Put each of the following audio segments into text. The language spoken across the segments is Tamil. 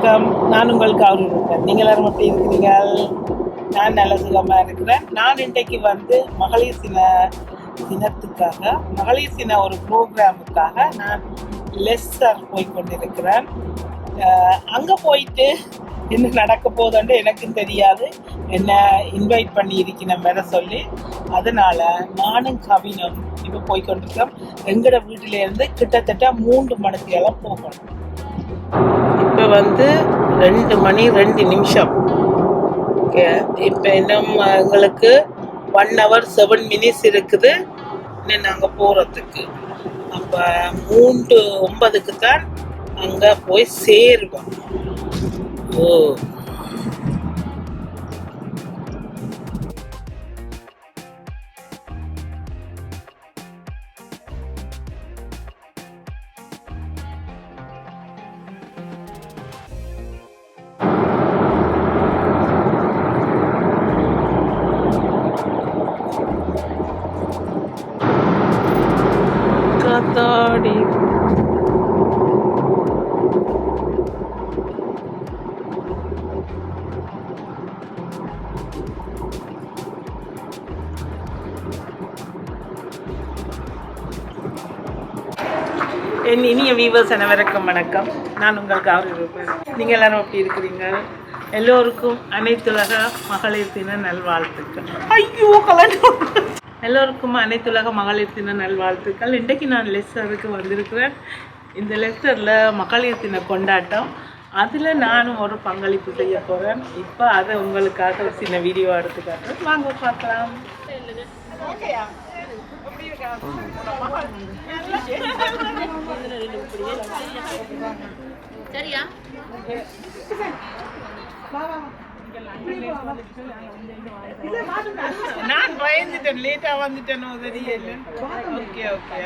வணக்கம். நான் உங்களுக்கு இருக்கேன். நீங்கள் எல்லாரும் எப்படி இருக்கிறீங்க? நான் நல்ல சுகமாக இருக்கிறேன். நான் இன்றைக்கு மகளிர் தினத்துக்காக மகளிர் தின ஒரு ப்ரோக்ராமுக்காக நான் லெஸ்ஸர் போய்கொண்டிருக்கிறேன். அங்கே போயிட்டு என்ன நடக்க போதுன்னு எனக்கும் தெரியாது. என்ன இன்வைட் பண்ணி இருக்கிறேன் வேற சொல்லி, அதனால நானும் கவினும் இப்போ போய்கொண்டிருக்கோம். எங்களோட வீட்டிலேருந்து கிட்டத்தட்ட 3 மணிக்கெல்லாம் போகணும். இப்போ 2 மணி 2 நிமிஷம். ஓகே, இப்போ இன்னும் எங்களுக்கு 1 hour 7 minutes இருக்குது இன்னும் நாங்கள் போகிறதுக்கு. அப்போ 3:09 தான் அங்கே போய் சேருவோம். ஓ, காத்தாடி என் இனிய வீவர்ஸ் அனைவருக்கும் வணக்கம். நான் உங்களுக்கு இருப்பேன். நீங்கள் எல்லாரும் எப்படி இருக்கிறீங்க? எல்லோருக்கும் அனைத்துலக மகளிர் தின நல்வாழ்த்துக்கள். ஐயோ, கலந்து எல்லோருக்கும் அனைத்துலக மகளிர் தின நல்வாழ்த்துக்கள். இன்றைக்கு நான் லெஸ்ஸருக்கு வந்திருக்கிறேன். இந்த லெஸ்ஸரில் மகளிர் தின கொண்டாட்டம், அதில் நானும் ஒரு பங்களிப்பு செய்ய போகிறேன். இப்போ அதை உங்களுக்காக ஒரு சின்ன வீடியோ எடுத்துக்காட்டுறேன். வாங்க பார்க்கலாம். சரியா? நான் பயந்துட்டேன், லேட்டா வந்துட்டேனோ தெரியல. Okay okay.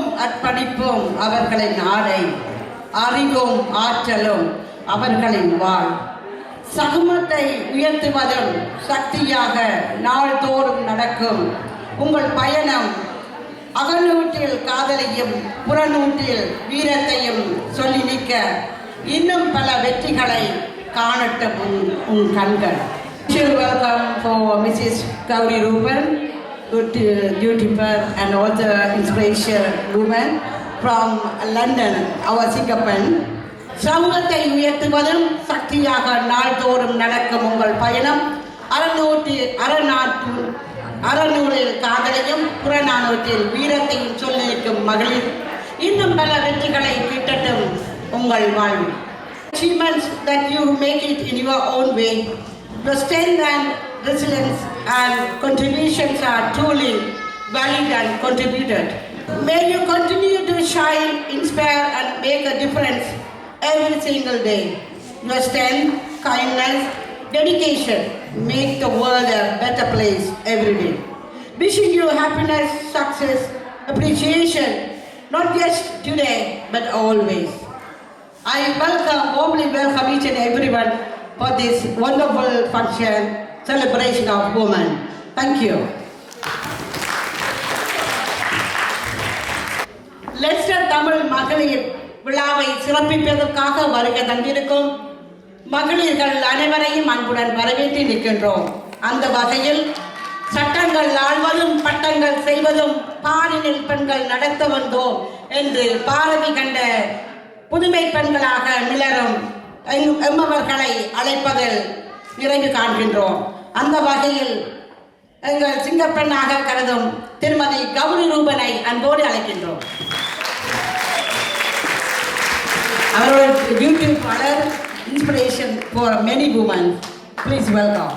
அன்பும் அர்ப்பணிப்பும் அவர்களின் ஆடை, அறிவும் ஆற்றலும் அவர்களின் வாழ். சமூகத்தை உயர்த்துவதும் சக்தியாக நாள்தோறும் நடக்கும் உங்கள் பயணம் அகநூற்றில் காதலையும் புறநூற்றில் வீரத்தையும் சொல்லி நிற்க இன்னும் பல வெற்றிகளை காணட்டும் உன் கண்கள். Welcome for Mrs. Gauri Rupan, good YouTuber and also inspiration woman from London, our Singapore. சமூகத்தை உயர்த்துவதும் சக்தியாக நாள்தோறும் நடக்கும் உங்கள் பயணம் அறநூறில் காதலையும் புறநானூற்றில் வீரத்தையும் சொல்லியிருக்கும் மகளிர் இன்னும் பல வெற்றிகளை கிட்டட்டும் உங்கள் வாழ்வு. Achievements that you make it in your own way. Your strength and resilience and contributions are truly valued and contributed. May you continue to shine, inspire and make a difference every single day. Your strength, kindness, dedication make the world a better place every day. Wishing you happiness, success, appreciation, not just today but always. I warmly welcome each and everyone for this wonderful function, celebration of women. Thank you. Leicester Tamil மகளிர் விழாவை சிறப்பிப்பதற்காக வருகை தந்திருக்கும் மகளிர்கள் அனைவரையும் அன்புடன் வரவேற்று நிற்கின்றோம். அந்த வகையில் சட்டங்கள் ஆள்வதும் பட்டங்கள் செய்வதும் பாரினில் பெண்கள் நடத்த வந்தோம் என்று பாரதி கண்ட புதுமை பெண்களாக மிளரும் எம்மவர்களை அழைப்பதில் நிறைவு காண்கின்றோம். அந்த வகையில் எங்கள் சிங்கப்பெண்ணாக கருதும் திருமதி கௌரி ரூபனை அன்போடு அழைக்கின்றோம். அவருடைய யூடியூப் பலர் inspiration for many women. Please welcome.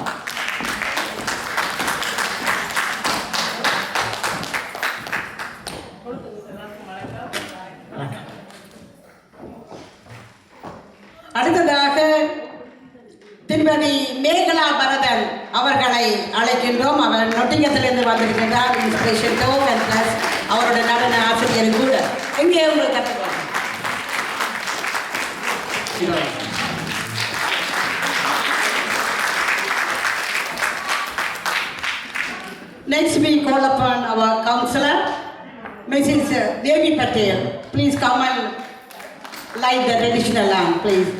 அடுத்ததாக திருமதி மேகலா பரதன் அவர்களை அழைக்கின்றோம். அவர் நொட்டிங்கத்திலிருந்து வந்திருக்கின்றார். இன்ஸ்பிரேஷன் டோக் அண்ட் பிளஸ் அவருடைய நடன ஆசிரியர் கூட எங்கே உங்களுக்கு கற்றுக்கொள்ள. Next we call upon our councillor, Mrs. Devi Patel. Please come and light the traditional lamp, please.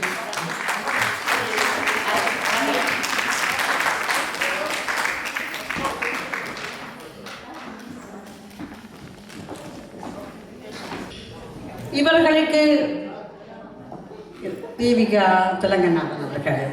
இவர்களுக்கு தேவிகா தெலங்கண்ணா இருக்காரு.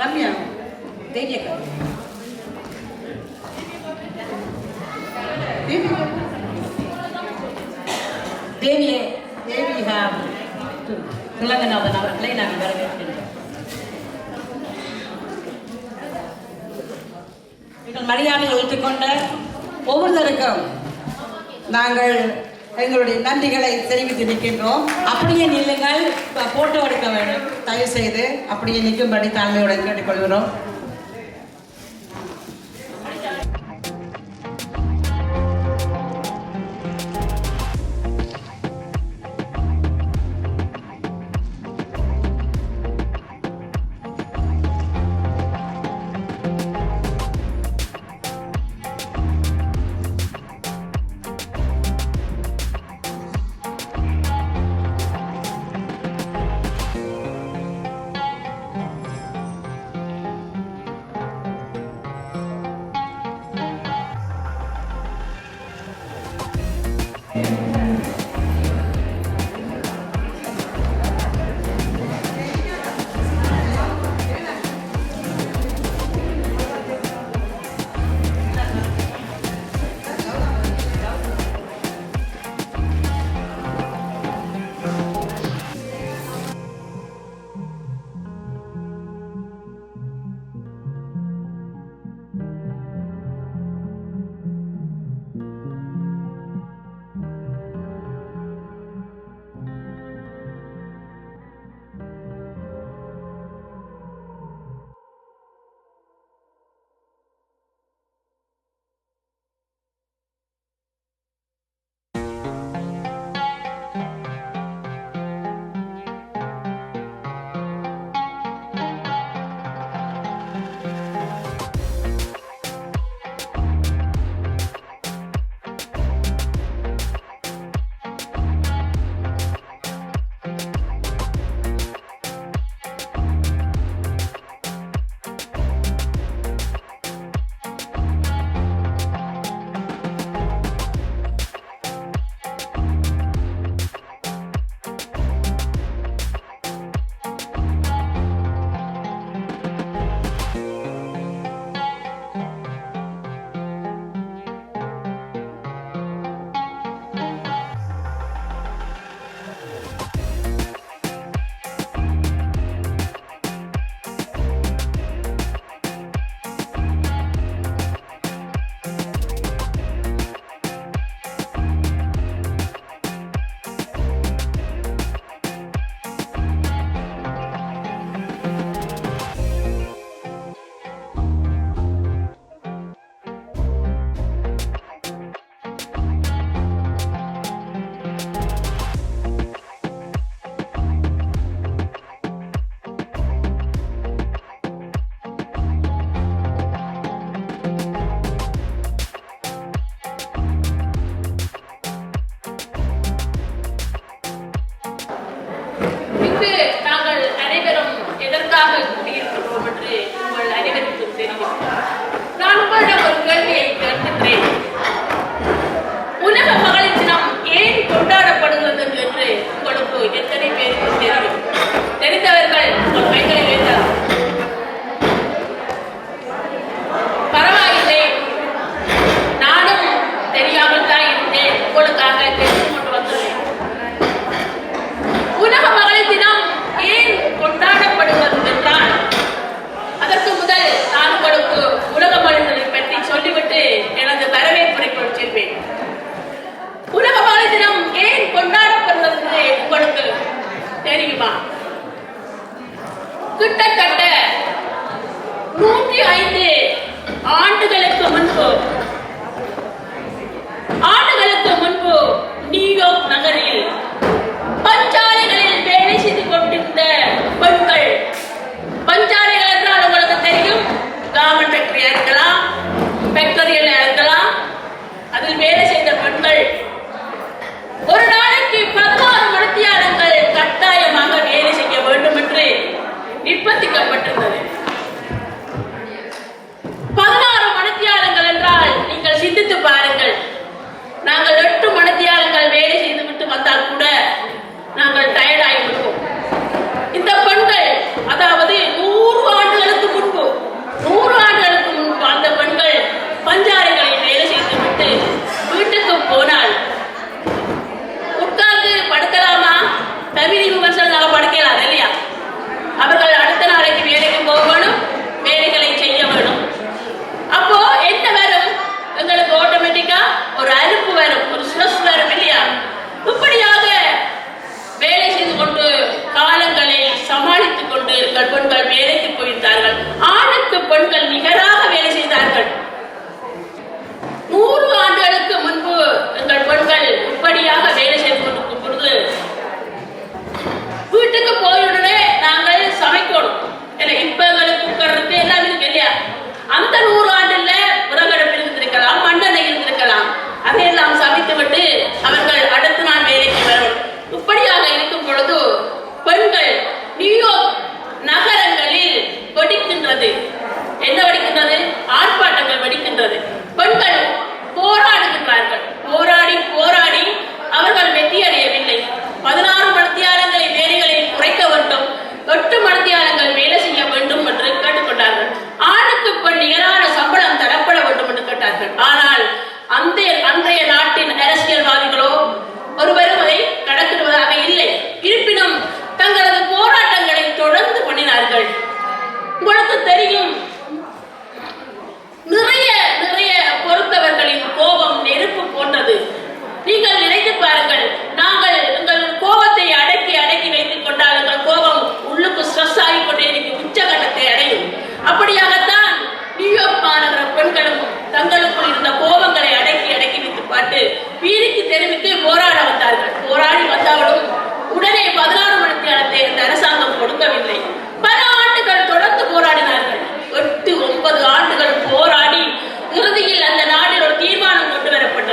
Ramya, Devi ka. Devi have Telangana அவர்களை நாங்கள் வரவேற்கின்றோம். நீங்கள் மரியாதை வைத்துக்கொண்ட ஒவ்வொருத்தருக்கும் நாங்கள் எங்களுடைய நன்றிகளை தெரிவித்திருக்கின்றோம். அப்படியே நில்லுங்கள், போட்டோ எடுக்க வேண்டும். தயவு செய்து அப்படியே நிற்கும்படி தாழ்மையுடன் கேட்டுக்கொள்கிறோம்.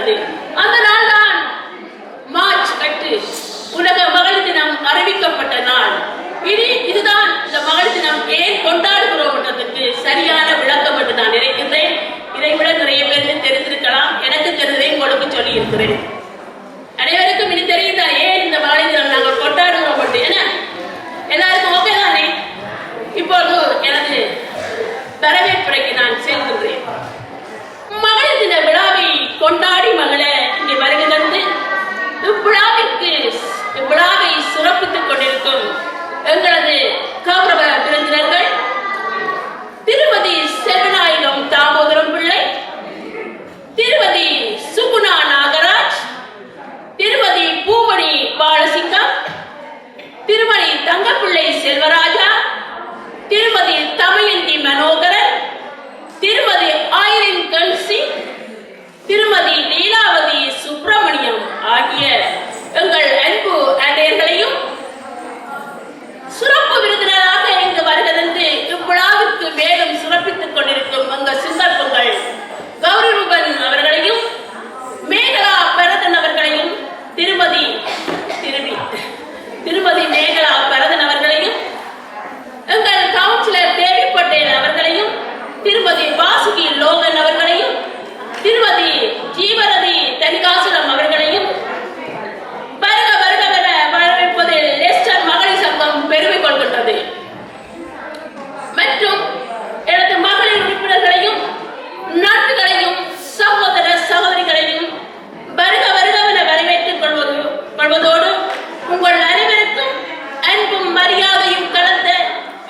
கொண்டிருக்கிறது. அந்த நாள் தான் மார்ச் 8 உலக மகளிர் தினம் அறிவிக்கப்பட்ட நாள். இனி இதுதான் இந்த மகளிர் தினம் ஏன் கொண்டாடுகிறோம் என்றதுக்கு சரியான விளக்கம் என்று நான் நினைக்கின்றேன். இதை விட நிறைய பேருக்கு தெரிந்திருக்கலாம். எனக்கு தெரிந்ததை உங்களுக்கு சொல்லி இருக்கிறேன். அனைவருக்கும் இனி தெரியும் தான் ஏன் இந்த மகளிர் தினம் நாங்கள் கொண்டாடுகிறோம் என்று. எல்லாருக்கும் ஓகே தானே? இப்போது எனது வரவேற்புரைக்கு நான் செல்கின்றேன். மகளிர் தின விழாவை கொண்டாடி மகள இங்கே வருகிறது. இவ்விழாவை சிறப்பித்துக் கொண்டிருக்கும் எங்களது கௌரவ விருந்தினர்கள் திருமதி செல்வநாயகம் தாமோதரம் பிள்ளை, திருமதி சுகுணா நாகராஜ், திருமதி பூமணி பாலசிங்கம், திருமதி தங்கப்பிள்ளை செல்வராஜா, திருமதி தமயந்தி மனோகரன், திருமதி ஆயிரின் கன்சி, திருமதி லீலாவதி சுப்பிரமணியம் ஆகிய எங்கள் அன்பு அன்னையர்களையும் சிறப்பு விருந்தினராக இங்கு வருகிறது இவ்விழாவுக்கு மேலும் சிறப்பித்துக் கொண்டிருக்கும் எங்கள் சிங்கப்பங்கள் கௌரவன் அவர்களையும் மேகலா பரதன் அவர்களையும் திருமதி மேகலா பரதன் அவர்களையும் எங்கள் கவுன்சிலர் தேவி பட்டேல் அவர்களையும் திருமதி வாசுகி லோகன் அவர்களையும் திருமதி ஜீவரதி தனிகாசுரம் அவர்களையும் வருக வருகவென வரவேற்பதில் லெஸ்டர் மகளிர் சங்கம் பெருமை கொள்கின்றது. மற்றும் எனது மகளிர் உறுப்பினர்களையும் நாட்டுகளையும் சகோதர சகோதரிகளையும் வருக வருகவென வரவேற்றுக் கொள்வதோடு உங்கள் அனைவருக்கும் அன்பும் மரியாதையும் கலந்த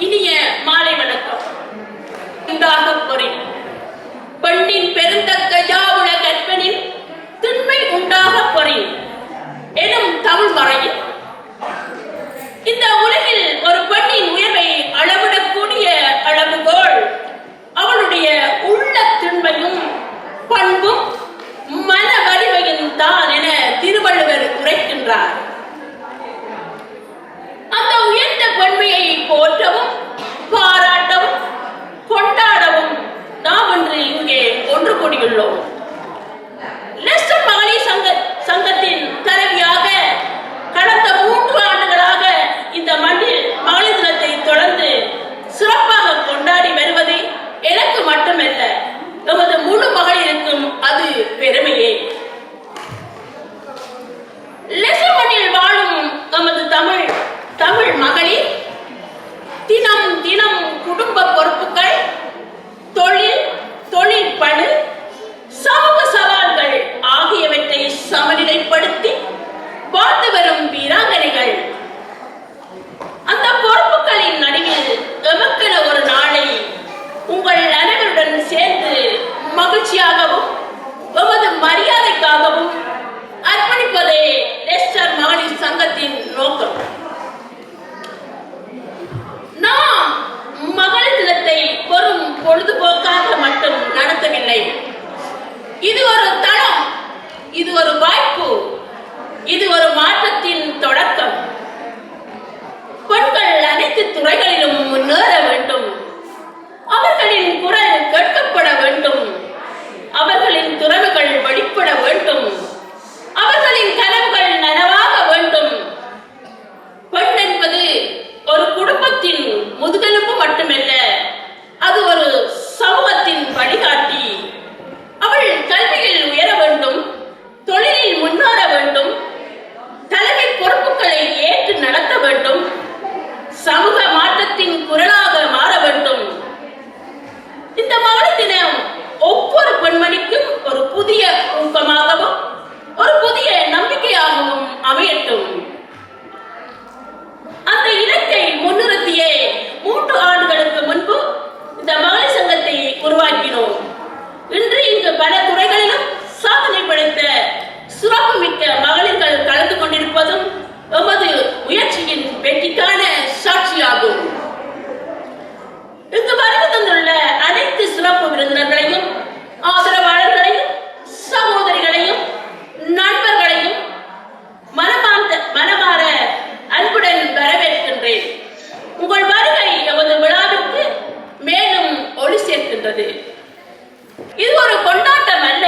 இனிய மாலை வணக்கம். பெண்ணின் பெருந்தக்க யாவுல கற்பனின் திண்மை உண்டாக பொறின் எனும் தமிழ் மறையில் இந்த உலகில் ஒரு பெண்ணின் உயர்வை அளவிடக்கூடிய அளவுகோல் அவளுடைய உள்ள திண்மையும் பண்பும் மன வலிமையும் தான் என திருவள்ளுவர் உரைக்கின்றார். அந்த உயர்ந்த பெண்மையை போற்றவும் பாராட்டவும் கொண்டாடவும் நாம் இன்று இங்கே ஒன்று கூடியுள்ளோம். லெஸ்டர் மகளிர் சங்கத்தின் தலைவியாக கடந்த 3 ஆண்டுகளாக இந்த மண்ணில் மகளிர் தினத்தை தொடர்ந்து சிறப்பாக கொண்டாடி வருவது எனக்கு மட்டுமல்ல, நமது முழு மகளிருக்கும் அது பெருமையே. லெஸ்டர் மண்ணில் வாழும் நமது தமிழ் மகளிர் தினம் தினம் குடும்ப பொறுப்புகள், தொழில் பணி, சமூக சவால்கள் ஆகியவற்றை சமநிலைப்படுத்தி வாழ்ந்து வரும் வீராங்கனைகள். அந்த பொறுப்புகளின் நடுவில் எமக்கென ஒரு நாளை உங்கள் அனைவருடன் சேர்ந்து மகிழ்ச்சியாகவும் எமது மரியாதைக்காகவும் அர்ப்பணிப்பதே லெஸ்டர் மகளிர் சங்கத்தின் நோக்கம். நாம் மகளிர் தினத்தை வெறும் பொழுதுபோக்காக மட்டும் நடத்தவில்லை. இது ஒரு தளம், இது ஒரு வாய்ப்பு, இது ஒரு மாற்றத்தின் தொடக்கம். பெண்கள் அனைத்து துறைகளிலும் முன்னேற வேண்டும். அவர்களின் குரல் கேட்கப்பட வேண்டும். அவர்களின் திறமைகள் வெளிப்பட வேண்டும். அவர்களின் கனவுகள் நனவாக வேண்டும். பெண் என்பது ஒரு குடும்பத்தின் முதுகெலும்பு மட்டுமல்ல, அது ஒரு சமூகத்தின் வழிகாட்டி. அவள் கல்வியில் உயர வேண்டும், தொழிலில் முன்னேற வேண்டும், தலைமை பொறுப்புகளை ஏற்று நடத்த வேண்டும், சமூக மாற்றத்தின் குரலாக மாற வேண்டும். இந்த மகளிர் தினம் ஒவ்வொரு பெண்மணிக்கும் ஒரு புதிய ஊக்கமாகவும் ஒரு புதிய நம்பிக்கையாகவும் அமையட்டும். அந்த இலக்கை முன்னிறுத்தியே 3 ஆண்டுகளுக்கு முன்பு இந்த மகளிர் சங்கத்தை உருவாக்கினோம். இன்று இங்கு பல துறைகளிலும் சாதனை படைத்த சிறப்புமிக்க மகளிர்கள் கலந்து கொண்டிருப்பதும் எமது முயற்சியின் வெற்றிக்கான சாட்சியாகும். இங்கு வருகை தந்துள்ள அனைத்து சிறப்பு விருந்தினர்களையும், ஆதரவாளர்களையும், சகோதரிகளையும், நண்பர்களையும் மனமாற அன்புடன் வரவேற்கின்றேன். உங்கள் வருகை எமது விழாவிற்கு மேலும் ஒளி சேர்க்கின்றது. இது ஒரு கொண்டாட்டம் அல்ல,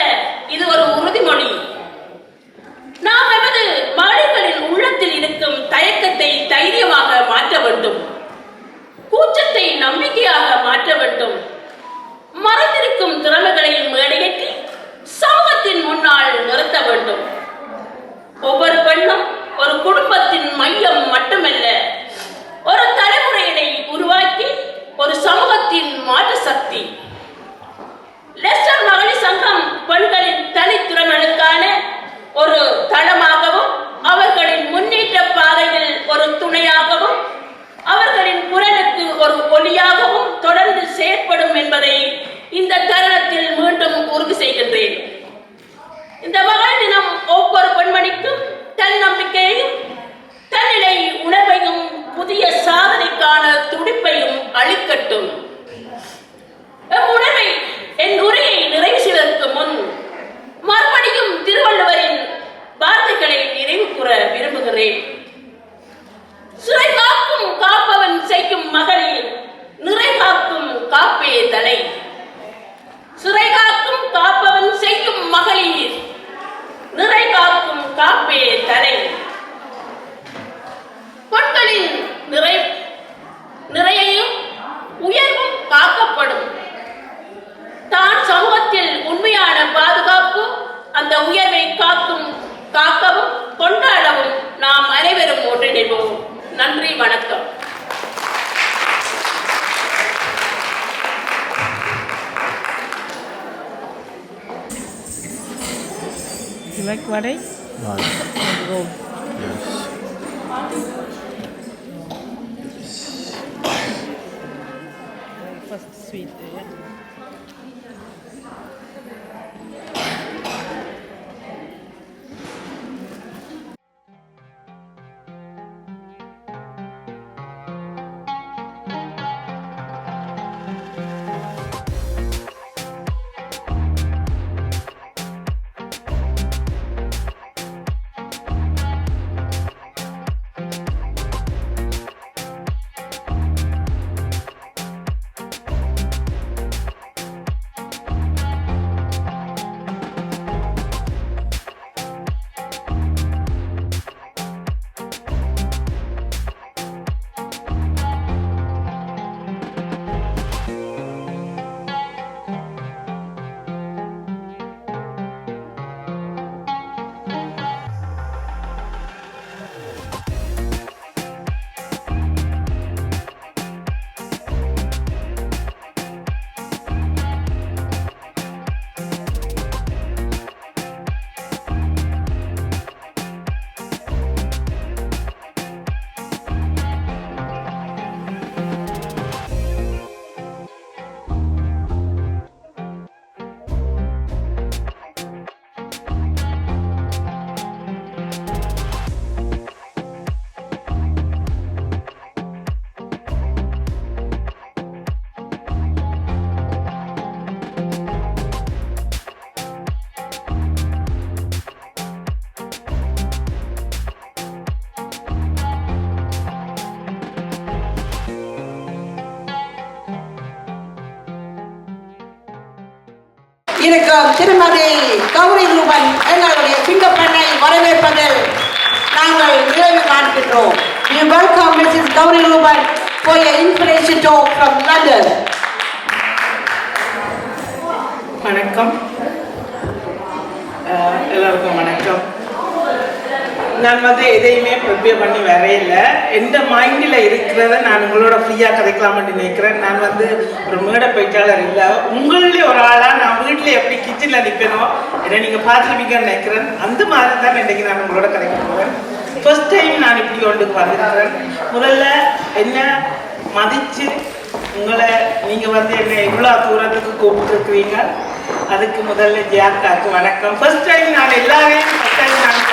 இது ஒரு உறுதிமொழி. அளிக்கட்டும். என் உரையை நிறைவு செய்வதற்கு முன் மறுபடியும் திருவள்ளுவரின் வார்த்தைகளை நினைவு கூற விரும்புகிறேன். சிறை காக்கும் காப்பவன் செய்யும் மகளிர் நிறை காக்கும் காப்பே தலை. சிறை காக்கும் காப்பவன் செய்யும் மகளிர் நிறை காக்கும் காப்பே தலை. பெண்களின் நிறையையும் உயர்வும் காக்கப்படும். தான் சமூகத்தில் உண்மையான பாதுகாப்பு அந்த உயர்வை காக்கவும் கொண்டாடவும் நாம் அனைவரும் ஒன்றிணைவோம். நன்றி, வணக்கம். You like vada? Roll. First sweet, yeah. இருக்கும் திருமதி கௌரி ரூபன் எங்களுடைய சிங்கப்பெண்ணை வரவேற்பதில் நாங்கள் நிறைவு காண்கின்றோம். We welcome Mrs. Gauri Ruban for your inspiration talk from London. வணக்கம், எல்லாருக்கும் வணக்கம். நான் எதையுமே ப்ரிப்பேர் பண்ணி வரையில, எந்த மைண்டில் இருக்கிறத நான் உங்களோட ஃப்ரீயாக கதைக்கலாம்னு நினைக்கிறேன். நான் ஒரு மேடை பேச்சாளர் இல்லை, உங்களிலே ஒரு ஆளாக நான் வீட்டில் எப்படி கிச்சனில் நிற்பேனோ என்னை நீங்கள் பார்த்துருப்பீங்கன்னு நினைக்கிறேன். அந்த மாதிரி தான் இன்றைக்கி நான் உங்களோட கதைக்க போகிறேன். ஃபர்ஸ்ட் டைம் நான் இப்படி கொண்டு வந்திருக்கிறேன். முதல்ல என்ன மதித்து உங்களை நீங்கள் என்னை இவ்வளோ தூரத்துக்கு கூப்பிட்டுருக்குறீங்க, அதுக்கு முதல்ல ஜியாக்காக்கு வணக்கம். ஃபர்ஸ்ட் டைம் நான் எல்லாரையும் ஃபர்ஸ்ட் டைம் நான்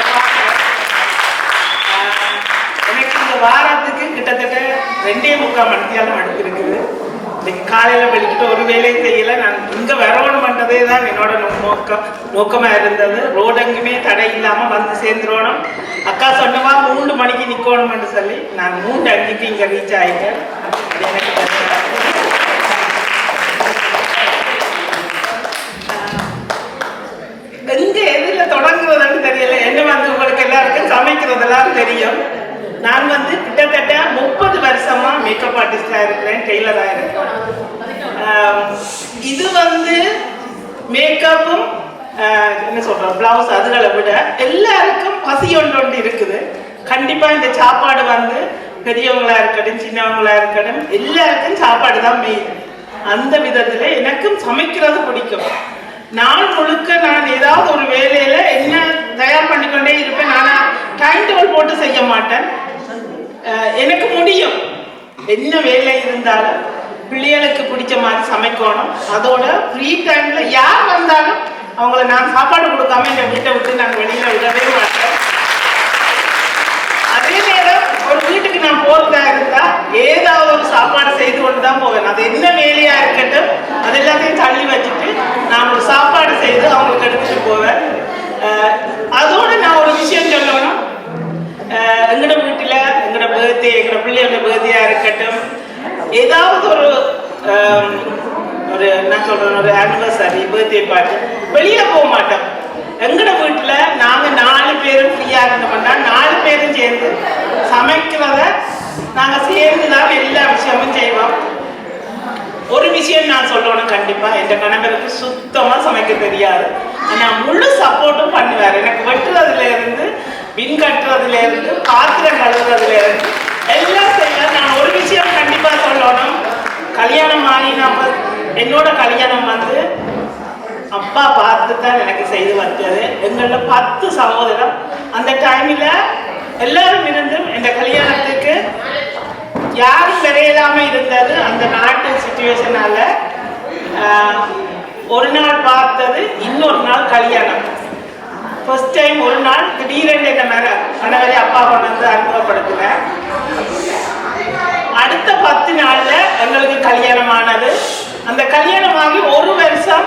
எனக்கு இந்த வாரத்துக்கு கிட்டத்தட்ட 2.25 மணித்தியாலும் அடுப்பு இருக்குது. இன்னைக்கு காலையில் வெளிக்கிட்டு ஒரு வேலையும் செய்யலை. நான் இங்கே வரணும் பண்ணுறதே தான் என்னோட நோக்கமாக இருந்தது. ரோடெங்குமே தடை இல்லாமல் வந்து சேர்ந்துடணும். அக்கா சொன்னவா 3 மணிக்கு நிற்கணும்னு சொல்லி நான் 3:05 இங்கே ரீச் ஆகிட்டேன். எனக்கு எங்கே எதில் தொடங்குறதுன்னு தெரியல. என்ன உங்களுக்கு எல்லாருக்கும் சமைக்கிறதெல்லாம் தெரியும். நான் கிட்டத்தட்ட 30 வருஷமா மேக்கப் ஆர்டிஸ்டாக இருக்கிறேன், டெய்லராக இருக்கிறேன். இது மேக்கப்பும் என்ன சொல்கிறோம் ப்ளவுஸ் அதுகளை விட எல்லாருக்கும் பசி ஒன்று இருக்குது. கண்டிப்பாக இந்த சாப்பாடு பெரியவங்களா இருக்கட்டும் சின்னவங்களா இருக்கட்டும் எல்லாருக்கும் சாப்பாடு தான் மெயின். அந்த விதத்தில் எனக்கும் சமைக்கிறது பிடிக்கும். நாள் முழுக்க நான் ஏதாவது ஒரு வேலையில் என்ன தயார் பண்ணிக்கொண்டே இருப்பேன். நான் டைம் டேபிள் போட்டு செய்ய மாட்டேன். எனக்கு முடியும், என்ன வேலை இருந்தாலும் பிள்ளைகளுக்கு பிடிச்ச மாதிரி சமைக்கணும். அதோட ஃப்ரீ டைமில் யார் வந்தாலும் அவங்கள நான் சாப்பாடு கொடுக்காம இந்த வீட்டை விட்டு நான் வெளியில் விடவே மாட்டேன். அதே நேரம் ஒரு வீட்டுக்கு நான் நான் போறதா இருந்தா ஏதாவது ஒரு சாப்பாடு செய்து கொண்டு தான் போவேன். அது என்ன வேலையா இருக்கட்டும் அது எல்லாத்தையும் தள்ளி வச்சுட்டு நான் ஒரு சாப்பாடு செய்து அவங்களுக்கு எடுத்துட்டு போவேன். அதோட நான் ஒரு விஷயம் சொல்லணும். எங்களோட வீட்டில் எங்களோட பர்த்டே, எங்களோட பிள்ளையோட பர்த்டேயா இருக்கட்டும், ஏதாவது ஒரு நான் சொல்றேன் ஒரு ஆனிவர்சரி பர்த்டே பார்ட்டி வெளியே போக மாட்டோம். எங்களோட வீட்டில் நாங்கள் 4 பேரும் ஃப்ரீயாக இருந்தோம்னா 4 பேரும் சேர்ந்து சமைக்கிறத நாங்கள் சேர்ந்து தான் எல்லா விஷயமும் செய்வோம். ஒரு விஷயம் நான் சொல்லணும், கண்டிப்பாக என் கணவருக்கு சுத்தமாக சமைக்க தெரியாது. நான் முழு சப்போர்ட்டும் பண்ணுவார். எனக்கு வெட்டுறதுல இருந்து பின் கட்டுறதுல இருந்து பாத்திரம் கழுவுறதுல இருந்து எல்லாம் செய்ய. நான் ஒரு விஷயம் கண்டிப்பாக சொல்லணும். கல்யாணம் ஆகி என்னோட கல்யாணம் வந்து அப்பா பார்த்து தான் எனக்கு செய்து வந்தது. எங்களில் 10 சகோதரம். அந்த டைமில் எல்லாரும் இருந்தும் இந்த கல்யாணத்துக்கு யாரும் விரையிலாம இருந்தது. அந்த நாட்டு சிச்சுவேஷனால ஒரு நாள் பார்த்தது, இன்னொரு நாள் கல்யாணம். ஃபர்ஸ்ட் டைம் ஒரு நாள் திடீரென்று கணவரை அப்பா கொண்டு வந்து அறிமுகப்படுத்தினேன். அடுத்த 10 நாள்ல எங்களுக்கு கல்யாணமானது. அந்த கல்யாணமாகி 1 வருஷம்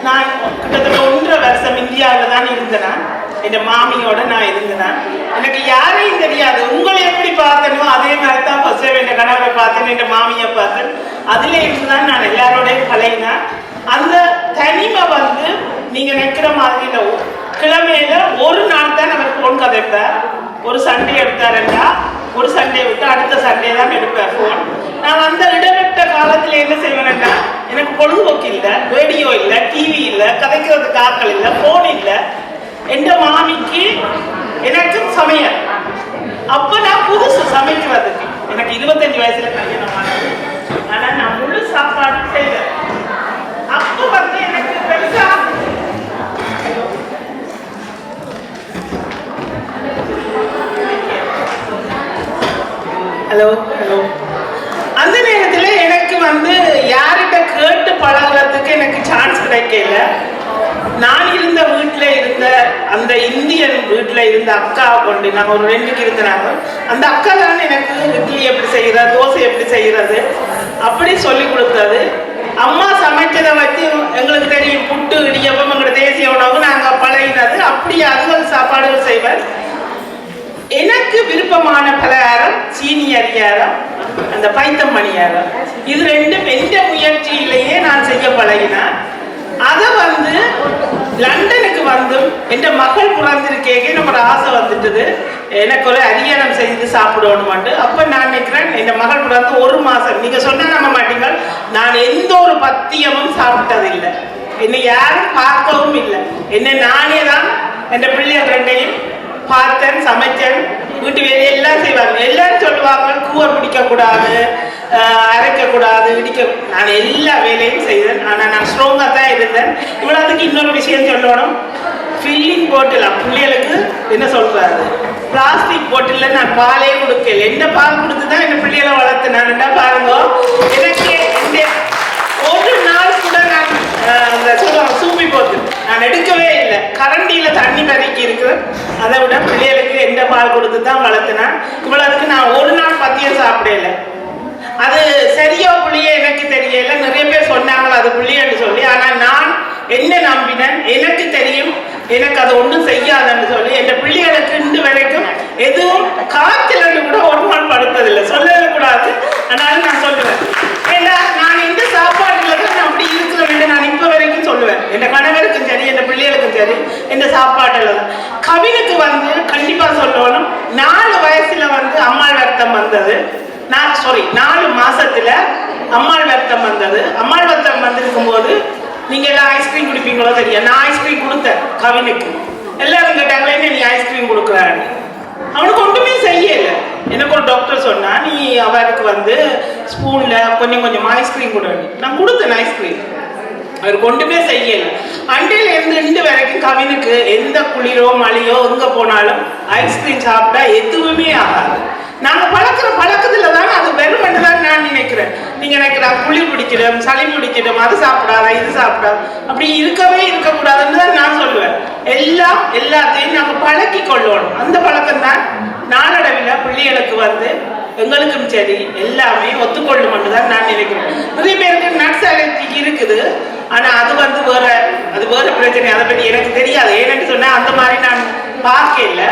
நான் கிட்டத்தட்ட 1.5 வருஷம் இந்தியாவில் தான் இருந்தேன். என் மாமியோட நான் இருந்தேன். எனக்கு யாரையும் தெரியாது. உங்களை எப்படி பார்த்தனோ அதே மாதிரி தான் ஃபர்ஸ்ட் என் கணவரை பார்த்தேன், என் மாமியை பார்த்தேன். அதுல இருந்துதான் நான் எல்லாரோடையும் பழகினேன். அந்த தனிமை வந்து நீங்க நிற்கிற மாதிரி இல்லை. கிழமையில ஒரு நாள் தான் அவர் போன் கதைப்பார். ஒரு சண்டே எடுத்தாருண்டா ஒரு சண்டே விட்டு அடுத்த சண்டே தான் எடுப்பார் போன். நான் அந்த இடைப்பட்ட காலத்துல என்ன செய்வேன்னா, எனக்கு பொழுதுபோக்கு இல்லை, ரேடியோ இல்லை, டிவி இல்லை, கதைக்கிறதுக்கு ஆட்கள் இல்லை, போன் இல்லை. என் மாமிக்கு எனக்கு சமையல். அப்ப நான் புதுசு சமைக்கிறதுக்கு எனக்கு 25 வயசுல கல்யாணம் ஆனது. ஆனா நான் முழு சாப்பாடு செய்வேன். அப்ப வந்து எனக்கு பெருசா ஹலோ அந்த நேரத்துல எனக்கு வந்து யார்கிட்ட கேட்டு பழகுறதுக்கு எனக்கு சான்ஸ் கிடைக்கல. நான் இருந்த வீட்டில் இருந்த அந்த இந்தியன் வீட்டில் இருந்த அக்காவை கொண்டு நாங்கள் ஒரு 2 இருந்தாங்க. அந்த அக்கா தான் எனக்கு இட்லி எப்படி செய்கிறது, தோசை எப்படி செய்கிறது அப்படி சொல்லி கொடுத்தது. அம்மா சமைச்சதை வச்சு எங்களுக்கு தெரியும். புட்டு, இடியப்பம் எங்களோட தேசிய உணவு நாங்கள் பழகினது. அப்படி அதுகள் சாப்பாடுகள் செய்வேன். எனக்கு விருப்பமான பலகாரம் சீனி அரியாரம், அந்த பைத்தம் மணியாரம். இது 2 எந்த முயற்சியிலேயே நான் செய்ய பழகினேன். அதை வந்து லண்டனுக்கு வந்து என் மகள் பிறந்திருக்கேங்க நம்ம ஒரு ஆசை வந்துட்டுது, எனக்கு ஒரு அரியாரம் செய்து சாப்பிடணுமாட்டு. அப்போ நான் நினைக்கிறேன், என் மகள் பிறந்து 1 மாதம். நீங்கள் சொன்னால் நம்ப மாட்டீங்க, நான் எந்த ஒரு பத்தியமும் சாப்பிட்டதில்லை. என்னை யாரும் பார்க்கவும் இல்லை. என்னை நானே தான் என் பிள்ளைகள் 2ஐயும் பார்த்தேன், சமைச்சேன். வீட்டு வேலையெல்லாம் செய்வாங்க. எல்லாரும் சொல்லுவாங்க கூவர் பிடிக்கக்கூடாது, அரைக்கக்கூடாது, இடிக்க. நான் எல்லா வேலையும் செய்தேன். ஆனால் நான் ஸ்ட்ராங்காக தான் இருந்தேன். இவ்வளோத்துக்கு இன்னொரு விஷயம் சொல்லணும். ஃபில்லிங் போட்டில் பிள்ளைகளுக்கு என்ன சொல்கிறாரு, பிளாஸ்டிக் போட்டில் நான் பாலே கொடுக்கல. என்ன பால் கொடுத்து தான் என் பிள்ளைகளை வளர்த்து நான்டா பாருங்க. எனக்கு ஒரு நாள் கூட நான் அந்த சொல்லுவாங்க சூப்பி போட்டு நான் எடுக்கவே இல்லை. கரண்டியில் தண்ணி பறிக்கி இருக்கிறேன். அதை விட பிள்ளைகளுக்கு எந்த பால் கொடுத்து தான் வளர்த்தினேன். இவ்வளவுக்கு நான் ஒரு நாள் பத்தியம் சாப்பிடல. அது சரியோ புள்ளியே எனக்கு தெரியல. நிறைய பேர் சொன்னாங்க அது புள்ளியன்னு சொல்லி. ஆனால் நான் என்ன நம்பினேன், எனக்கு தெரியும் எனக்கு அது ஒன்றும் செய்யாதுன்னு சொல்லி என் பிள்ளைகளுக்கு இன்று வரைக்கும் எதுவும் காய்ச்சல் கூட ஒரு நாள் படுத்ததில்லை. சொல்லவே கூடாது. அதனால நான் சொல்லுவேன், ஏன்னா நான் இந்த சாப்பாடுல தான் அப்படி இருக்கிறேன். நான் இப்போ வரைக்கும் சொல்லுவேன், என் கணவருக்கும் சரி என் பிள்ளைகளுக்கும் சரி இந்த சாப்பாட்டில் தான். கவினுக்கு வந்து கண்டிப்பாக சொல்லணும், 4 வயசுல வந்து அம்மாள் ரத்தம் வந்தது. 4 மாசத்துல அம்மாள் ரத்தம் வந்தது. அம்மாள் ரத்தம் வந்திருக்கும் போது நீங்க எல்லாம் ஐஸ்கிரீம் குடிப்பீங்களோ தெரியும். நான் ஐஸ்கிரீம் கொடுத்தேன் கவினுக்கு. எல்லாரும் கேட்டாங்களே என்ன நீ ஐஸ்கிரீம் கொடுக்குறான்னு. அவனுக்கு ஒன்றுமே செய்யல. எனக்கு ஒரு டாக்டர் சொன்னா, நீ அவருக்கு வந்து ஸ்பூன்ல கொஞ்சம் கொஞ்சமா ஐஸ்கிரீம் கொடுன்னு. நான் கொடுத்தேன் ஐஸ்கிரீம். அவருக்கு ஒன்றுமே செய்யல. அண்டையில இருந்து வரைக்கும் கவினுக்கு எந்த குளிரோ மழையோ எங்க போனாலும் ஐஸ்கிரீம் சாப்பிட்டா எதுவுமே ஆகாது. நாங்க பழக்கத்துல தான் அது வெறும் தான் நான் நினைக்கிறேன். நீங்க நினைக்கிறா குளிர் பிடிச்சிடும், சளி பிடிச்சிடும், அது சாப்பிடாதா இது சாப்பிடாது, அப்படி இருக்கவே இருக்கக்கூடாதுன்னு தான் நான் சொல்லுவேன். எல்லாத்தையும் நாங்க பழக்கி கொள்ளணும். அந்த பழக்கம் தான் நாளடைவில் பிள்ளைகளுக்கு வந்து எங்களுக்கும் சரி எல்லாமே ஒத்துக்கொள்ளும் தான் நான் நினைக்கிறேன். நிறைய பேருக்கு நட்ஸ் அலர்ஜி இருக்குது, ஆனால் அது வந்து வேற பிரச்சனை. அதை பற்றி எனக்கு தெரியாது. ஏன்னு சொன்னால் அந்த மாதிரி நான் பார்க்கல.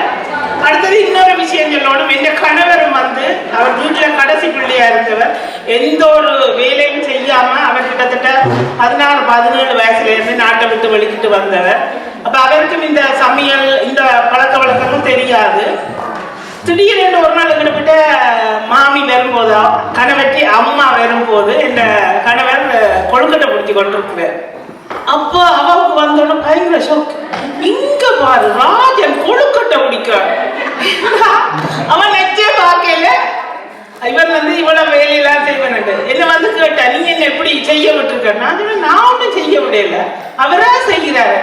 அடுத்தது இன்னொரு விஷயம் சொல்லணும். என் கணவரும் வந்து அவர் வீட்டில் கடைசி பிள்ளையா இருந்தவர். எந்த ஒரு வேலையும் செய்யாம அவர் கிட்டத்தட்ட 16-17 வயசுல இருந்து நாட்டை விட்டு வெளிக்கிட்டு வந்தவர். அப்ப அவருக்கும் இந்த சமையல் இந்த பழக்க வழக்கமும் தெரியாது. திடீரென்று ஒரு நாள் எங்கிட்ட மாமி வரும்போதோ கணவற்றி அம்மா வரும்போது என் கணவர் கொழுக்கட்டை பிடிச்சி கொண்டிருக்கிறார். அப்போ அவருக்கு வந்தோன்னு பயங்கர ஷோக். இங்க பாரு ராஜன் கொழுக்கட்டை பிடிக்கிறான். அவன் நெச்சே பார்க்கல. இவன் வந்து இவ்வளவு வேலையெல்லாம் செய்வேன். என்ன வந்து கேட்டா நீங்க என்ன எப்படி செய்ய விட்டுருக்க? நான் ஒன்றும் செய்ய விடல, அவரா செய்கிறாரு.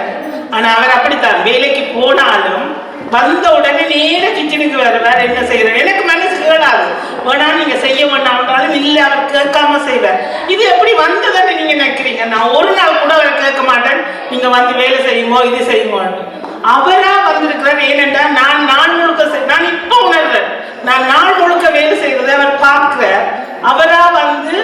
ஆனா அவர் அப்படித்தான் வேலைக்கு போனாலும் வந்த உடனே நேர கிச்சனுக்கு வருவார். என்ன செய்யறாரு எனக்கு மனசு கேளாது. வேணா நீங்க செய்ய வேண்டாம் இல்ல, அவர் கேட்காம செய்வார். இது எப்படி வந்ததானே நீங்க நினைக்கிறீங்க? நான் ஒரு நாள் கூட அவரை கேட்க மாட்டேன் நீங்க வந்து வேலை செய்யுமோ இது செய்யுமோ. அவரா வந்திருக்கிறார். ஏனென்றா நான் முழுக்க நான் இப்ப உணர்றேன். நான் நாள் முழுக்க வேலை செய்யறதை அவர் பார்க்கிறார். அவரா வந்து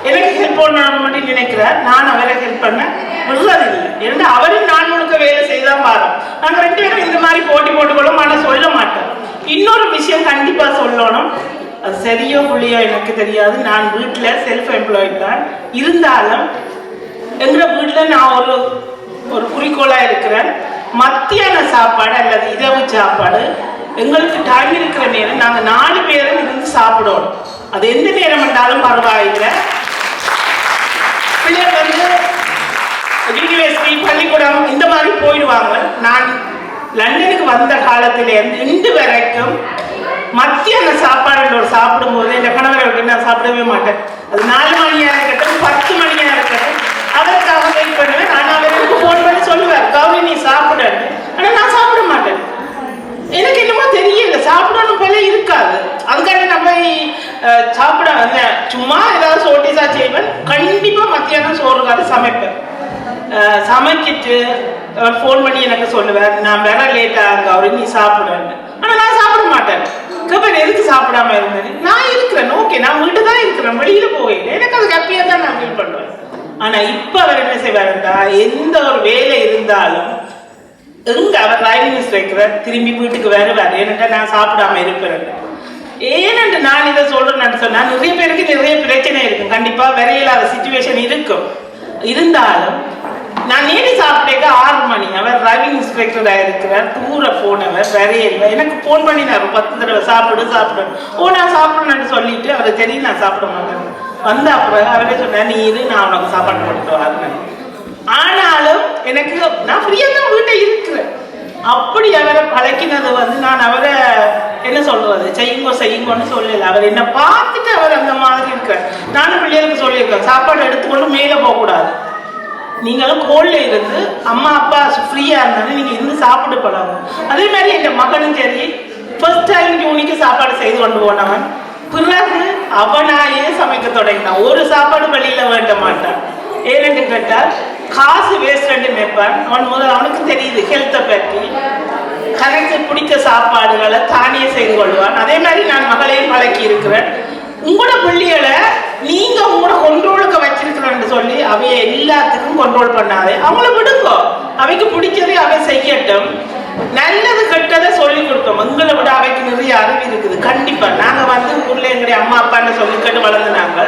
எனக்கு ஹெல்ப் பண்ணணும் மட்டும் நினைக்கிறார். நான் அவரை ஹெல்ப் பண்ண விடுறதில்லை. ஏன்னா அவரும் நாள் முழுக்க வேலை செய்தான் பாரு. நாங்கள் 2 பேரும் இந்த மாதிரி போட்டி போட்டுக்கொள்ளும். ஆனால் சொல்ல மாட்டோம். இன்னொரு விஷயம் கண்டிப்பா சொல்லணும். அது சரியோ புள்ளியோ எனக்கு தெரியாது. நான் வீட்டில் செல்ஃப் எம்ப்ளாய்ட் தான். இருந்தாலும் எங்க வீட்டில் நான் ஒரு குறிக்கோளா இருக்கிறேன். மத்தியான சாப்பாடு அல்லது இரவு சாப்பாடு எங்களுக்கு டைம் இருக்கிற நேரம் நாங்கள் 4 பேரும் இருந்து சாப்பிடணும். அது எந்த நேரம் என்றாலும் பரவாயில்லை. பிள்ளைகள் வந்து யூனிவர்சிட்டி பள்ளிக்கூடம் இந்த மாதிரி போயிடுவாங்க. நான் லண்டனுக்கு வந்த காலத்திலேருந்து இன்று வரைக்கும் மத்தியான சாப்பாடு சாப்பிடும் போது என் கணவரை விட்டு நான் சாப்பிடவே மாட்டேன். அது 4 மணியா இருக்கட்டும் 10 மணியா இருக்கட்டும் அதற்காக வெயிட் பண்ணுவேன். ஆனால் அவருக்கு ஃபோன் பண்ணி சொல்லுவார் கௌரி நீ சாப்பிடன்னு. ஆனால் நான் சாப்பிட மாட்டேன். எனக்கு என்னமோ தெரியல, சாப்பிடணும் போல இருக்காது. அதுக்காக நம்ம சாப்பிட சும்மா ஏதாவது சோட்டிஸா செய்வேன். கண்டிப்பா மத்தியானம் சோறுக்காக சமைப்பேன். சமைச்சிட்டு ஃபோன் பண்ணி எனக்கு சொல்லுவேன் நான் வேற லேட் ஆகுங்க அவரு நீ சாப்பிடுவேன். ஆனா நான் சாப்பிட மாட்டேன். கப்பல் எதுக்கு சாப்பிடாம இருந்தது? நான் இருக்கிறேன், ஓகே நான் வீட்டு தான் இருக்கிறேன், வெளியில போவேன். எனக்கு அது ஹாப்பியா தான் நான் ஃபீல் பண்ணுவேன். ஆனா இப்ப அவர் என்ன செய்வாருந்தா எந்த ஒரு வேலை இருந்தாலும் எங்க அவர் டிரைவிங் இன்ஸ்ட்ரக்டர் திரும்பி வீட்டுக்கு வருவார். ஏனென்றா நான் சாப்பிடாம இருப்பேன். ஏனென்று நான் இதை சொல்றேன்னு சொன்னா நிறைய பேருக்கு நிறைய பிரச்சனை இருக்கும். கண்டிப்பா வரையில்லாத சிச்சுவேஷன் இருக்கும். இருந்தாலும் நான் நேரி சாப்பிட்டேக்க 6 மணி. அவர் டிரைவிங் இன்ஸ்ட்ரக்டரா இருக்கிறார். தூர போனவர் வரையில்லை. எனக்கு போன் பண்ணினார் 10 தடவை சாப்பிடு. ஓ நான் சாப்பிடணும்னு சொல்லிட்டு அவரை தெரியும் நான் சாப்பிட மாட்டேன். வந்த அப்புறம் அவரே சொன்னார் நீ இரு நான் உனக்கு சாப்பாடு போட்டு வரேன். ஆனாலும் எனக்கு நான் ஃப்ரீயா தான் வீட்டை இருக்கிறேன். அப்படி அவரை பழக்கினது வந்து நான் அவரை என்ன சொல்றது செய்யுங்கன்னு சொல்லல. அவர் என்ன பார்த்துட்டு அவர் அந்த மாதிரி இருக்கிறார். நானும் பிள்ளைகளுக்கு சொல்லியிருக்கேன் சாப்பாடு எடுத்துக்கொண்டு மேலே போகக்கூடாது. நீங்களும் கோல்ல இருந்து அம்மா அப்பா ஃப்ரீயா இருந்தாலும் நீங்க இருந்து சாப்பிட்டு பழகும். அதே மாதிரி என் மகனும் சரி ஃபர்ஸ்ட் டைம் யூனிக்கு சாப்பாடு செய்து கொண்டு போனவன் பிறகு அவனாயே சமைக்க தொடங்கினான். ஒரு சாப்பாடு வெளியில வேண்ட மாட்டான். ஏன்னு கேட்டால் காசு வேஸ்ட் நினைப்பான். அவனுக்கு தெரியுது ஹெல்த்தை பற்றி. கணக்கு பிடிச்ச சாப்பாடுகளை தானே செய்து கொள்வான். அதே மாதிரி நான் மகளையும் பழக்கி இருக்கிறேன். உங்களோட பிள்ளைகளை நீங்க உங்களோட கொண்ட்ரோலுக்கு வச்சிருக்கிறேன்னு சொல்லி அவைய எல்லாத்துக்கும் கொண்ட்ரோல் பண்ணாதே. அவங்கள விடுங்க, அவைக்கு பிடிச்சதை அவை செய்யட்டும். நல்லது கெட்டதை சொல்லி கொடுத்தோம். எங்களை விட அவைக்கு நிறைய அறிவு இருக்குது. கண்டிப்பா நாங்க வந்து ஊர்ல எங்களுடைய அம்மா அப்பான்னு சொல்லி கேட்டு வளர்ந்துனாங்க.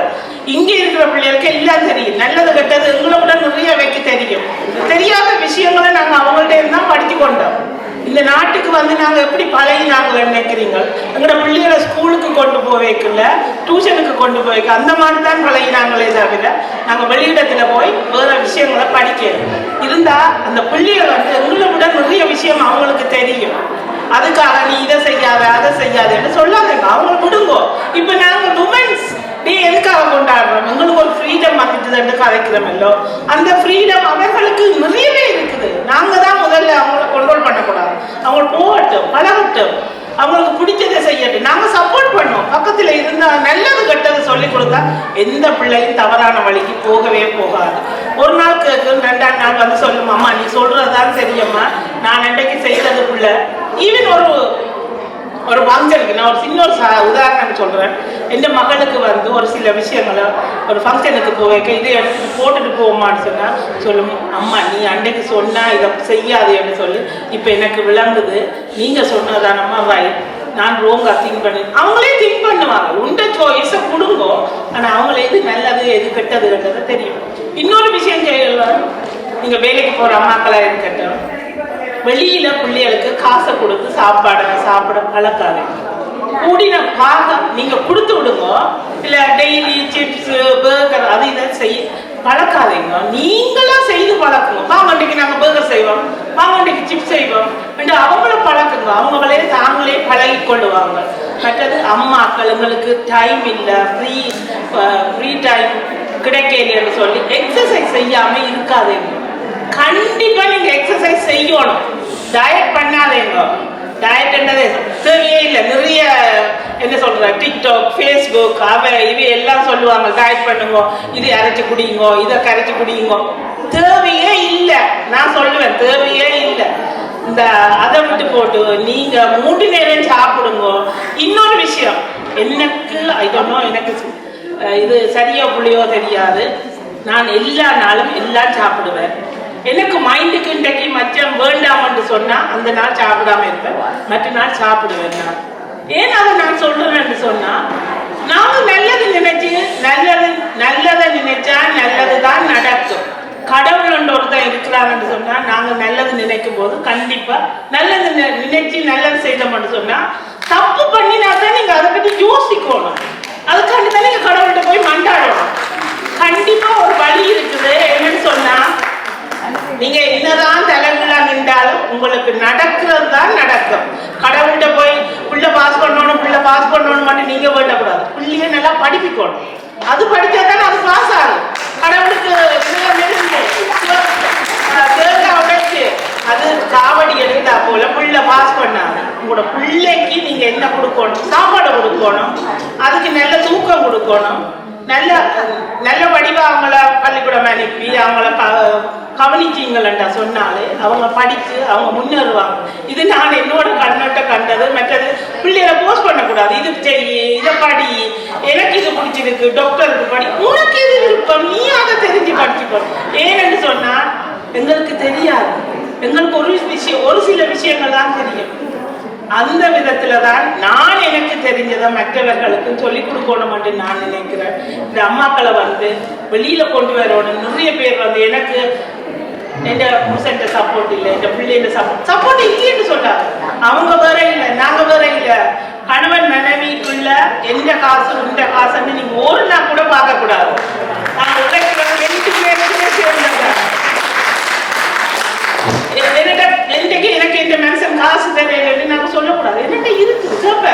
இங்க இருக்கிற பிள்ளைகளுக்கு எல்லாம் தெரியும். நல்லது கெட்டது எங்களை விட நிறைய அவைக்கு தெரியும். தெரியாத விஷயங்களை நாங்க அவங்கள்ட்ட இருந்தா படித்து கொண்டோம். இந்த நாட்டுக்கு வந்து நாங்க எப்படி பழகினாங்க நினைக்கிறீங்க? எங்களோட பிள்ளைகளை ஸ்கூலுக்கு கொண்டு போவேக்கல, டியூஷனுக்கு கொண்டு போய்க்க அந்த மாதிரி தான் பழகினாங்களே தவிர நாங்க வெளியிடத்துல போய் வேற விஷயங்களை படிக்கணும். இருந்தா அந்த பிள்ளைகள் வந்து எங்களை விட நிறைய விஷயம் அவங்களுக்கு தெரியும். அதுக்காக நீ இதை செய்யாத அதை செய்யாதன்னு சொல்லாதீங்க. அவங்க விடுங்கோ. இப்ப நாங்க உமன்ஸ் டே எதுக்காக கொண்டாடுறோம்? எங்களுக்கு ஒரு ஃப்ரீடம் வந்துட்டு கதைக்கிறோமல்லோ. அந்த ஃப்ரீடம் அவர்களுக்கு நிறையவே இருக்குது. நாங்க தான் முதல்ல அவங்கள கண்ட்ரோல் பண்ணக்கூடாது. அவங்க போகட்டும், பழகட்டும், அவங்களுக்கு பிடிச்சதை செய்யட்டும். நாங்க சப்போர்ட் பண்ணுவோம். பக்கத்துல இருந்தா நல்லது கெட்டது சொல்லி கொடுத்தா எந்த பிள்ளையும் தவறான வழிக்கு போகவே போகாது. ஒரு நாள் கேட்கும், 2ஆம் நாள் வந்து சொல்லும் அம்மா நீ சொல்றதுதான் சரியம்மா, நான் அன்றைக்கு செய்யறதுக்குள்ள ஈவன் ஒரு ஃபங்க்ஷனுக்கு நான் ஒரு சின்ன ஒரு உதாரணம் சொல்கிறேன். எந்த மகளுக்கு வந்து ஒரு சில விஷயங்களை ஒரு ஃபங்க்ஷனுக்கு போவேக்க இதை எடுத்து போட்டுட்டு போவோமான்னு சொன்னால் சொல்லும், அம்மா நீ அன்றைக்கு சொன்னால் இதை செய்யாதுன்னு சொல்லி இப்போ எனக்கு விளங்குது, நீங்கள் சொன்னதானம்மா ரைட், நான் ரோங்கா திங்க் பண்ணி அவங்களே திங்க் பண்ணுவாங்க. உண்ட சாய்ஸை கொடுங்கோ, ஆனால் அவங்கள எது நல்லது எது கெட்டதுன்றது தெரியும். இன்னொரு விஷயம் செய்யலாம், நீங்கள் வேலைக்கு போகிற அம்மாக்களாக இருக்கட்டும், வெளியில பிள்ளைகளுக்கு காசை கொடுத்து சாப்பிட பழக்காது. கூடின பாகம் நீங்க கொடுத்து விடுங்க. இல்ல டெய்லி சிப்ஸ் பர்கர் அது இதை செய்ய பழக்காதீங்க, நீங்களா செய்து பழக்குங்க. மாமண்டிக்கு நாங்க பர்கர் செய்வோம், மாமண்டிக்கு சிப்ஸ் செய்வோம் என்று அவங்கள பழக்குங்க. அவங்களே தாங்களே பழகி கொள்ளுவாங்க. மற்றது அம்மாக்கள் எங்களுக்கு டைம் இல்லை, ஃப்ரீ டைம் கிடைக்கலன்னு சொல்லி எக்ஸசைஸ் செய்யாம இருக்காதீங்க. கண்டிப்பா நீங்க எக்ஸசைஸ் செய்யணும். டயட் பண்ணாதீங்க. டயட் என்னது தேவையே இல்லை. நிறைய என்ன சொல்ற டிக்டாக் ஃபேஸ்புக் இவை எல்லாம் சொல்லுவாங்க, டயட் பண்ணுங்க, இது அரைச்சு குடிங்க, இதை கரைச்சு குடிங்க. தேவையே இல்லை. நான் சொல்லுவேன் தேவையே இல்லை. இந்த அதை விட்டு போட்டு நீங்க 3 நேரம் சாப்பிடுங்க. இன்னொரு விஷயம், எனக்கு இது சரியா புள்ளியோ தெரியாது, நான் எல்லா நாளும் எல்லாம் சாப்பிடுவேன். எனக்கு மைண்டுக்கு இன்றைக்கு மச்சம் வேண்டாம்னு சொன்னா அந்த நாள் சாப்பிடாம இருப்பேன், மற்ற நாள் சாப்பிடுவேன். நான் ஏன் அதை நான் சொல்றேன்னு சொன்னா, நாங்க நல்லது நினைச்சு நல்லதை நினைச்சா நல்லதுதான் நடக்கும். கடவுள் ஒருத்தன் இருக்கிறாங்கன்னு சொன்னா நாங்க நல்லது நினைக்கும் போது கண்டிப்பா நல்லது நினைச்சு நல்லது செய்தோம்னு சொன்னா, தப்பு பண்ணினாதான் நீங்க அதை பத்தி யோசிக்கணும். அதுக்காண்டி தான் நீங்க கடவுள்கிட்ட போய் மண்டாடணும். கண்டிப்பா ஒரு வழி இருக்குது. என்னன்னு சொன்னா, நீங்க என்னதான் தலைகளா நின்றாலும் உங்களுக்கு நடக்கிறது தான் நடக்கும். கடவுள்கிட்ட போய் புள்ள பாஸ் பண்ணணும் மட்டும் நீங்க வேண்டக்கூடாது. பிள்ளைங்க நல்லா படிப்பிக்கணும். அது படிச்சா தான் அது பாஸ் ஆகும். கடவுளுக்கு உடைச்சு அது காவடி எடுத்தா போல புள்ள பாஸ் பண்ணாது. உங்களோட பிள்ளைக்கு நீங்க என்ன கொடுக்கணும்? சாப்பாடு கொடுக்கணும், அதுக்கு நல்ல தூக்கம் கொடுக்கணும், நல்ல வடிவா அவங்கள பள்ளிக்கூடம் அனுப்பி அவங்கள கவனிச்சிங்களா சொன்னாலே அவங்க படிச்சு அவங்க முன்னேறுவாங்க. இது நான் என்னோட கண்ணோட்ட கண்டது. மற்றது பிள்ளைகளை போஸ்ட் பண்ணக்கூடாது, இது செய்யி, இதை படி, எனக்கு இது பிடிச்சிருக்கு, டாக்டருக்கு படி, உனக்கு இது விருப்பம், நீ அதை தெரிஞ்சு படிச்சுக்கோ. ஏன்னு சொன்னா எங்களுக்கு தெரியாது. எங்களுக்கு ஒரு சில விஷயங்கள் தான் தெரியும். அந்த விதத்துலதான் நான் எனக்கு தெரிஞ்சதை மற்றவர்களுக்கு சொல்லிக் கொடுக்கணும் என்று நான் நினைக்கிறேன். இந்த அம்மாக்களை வந்து வெளியில கொண்டு வரணும். நிறைய பேர் வந்து எனக்கு என் புருஷன் சப்போர்ட் இல்லை, என் பிள்ளைங்க சப்போர்ட் இல்லைன்னு சொல்றாங்க. அவங்க வேற இல்லை, நாங்க வேற இல்லை. கணவன் மனைவிக்குள்ள எந்த காசு இந்த காசுன்னு நீங்க ஒரு நாள் கூட பார்க்க கூடாது. நாங்க உழைக்கிற 2 பேருமே சேர்ந்தாங்க. எனக்கு இந்த மனுஷன் காசு தெரியலன்னு நாங்க சொல்லக்கூடாது. என்னட்ட இருக்குது கேப்ப,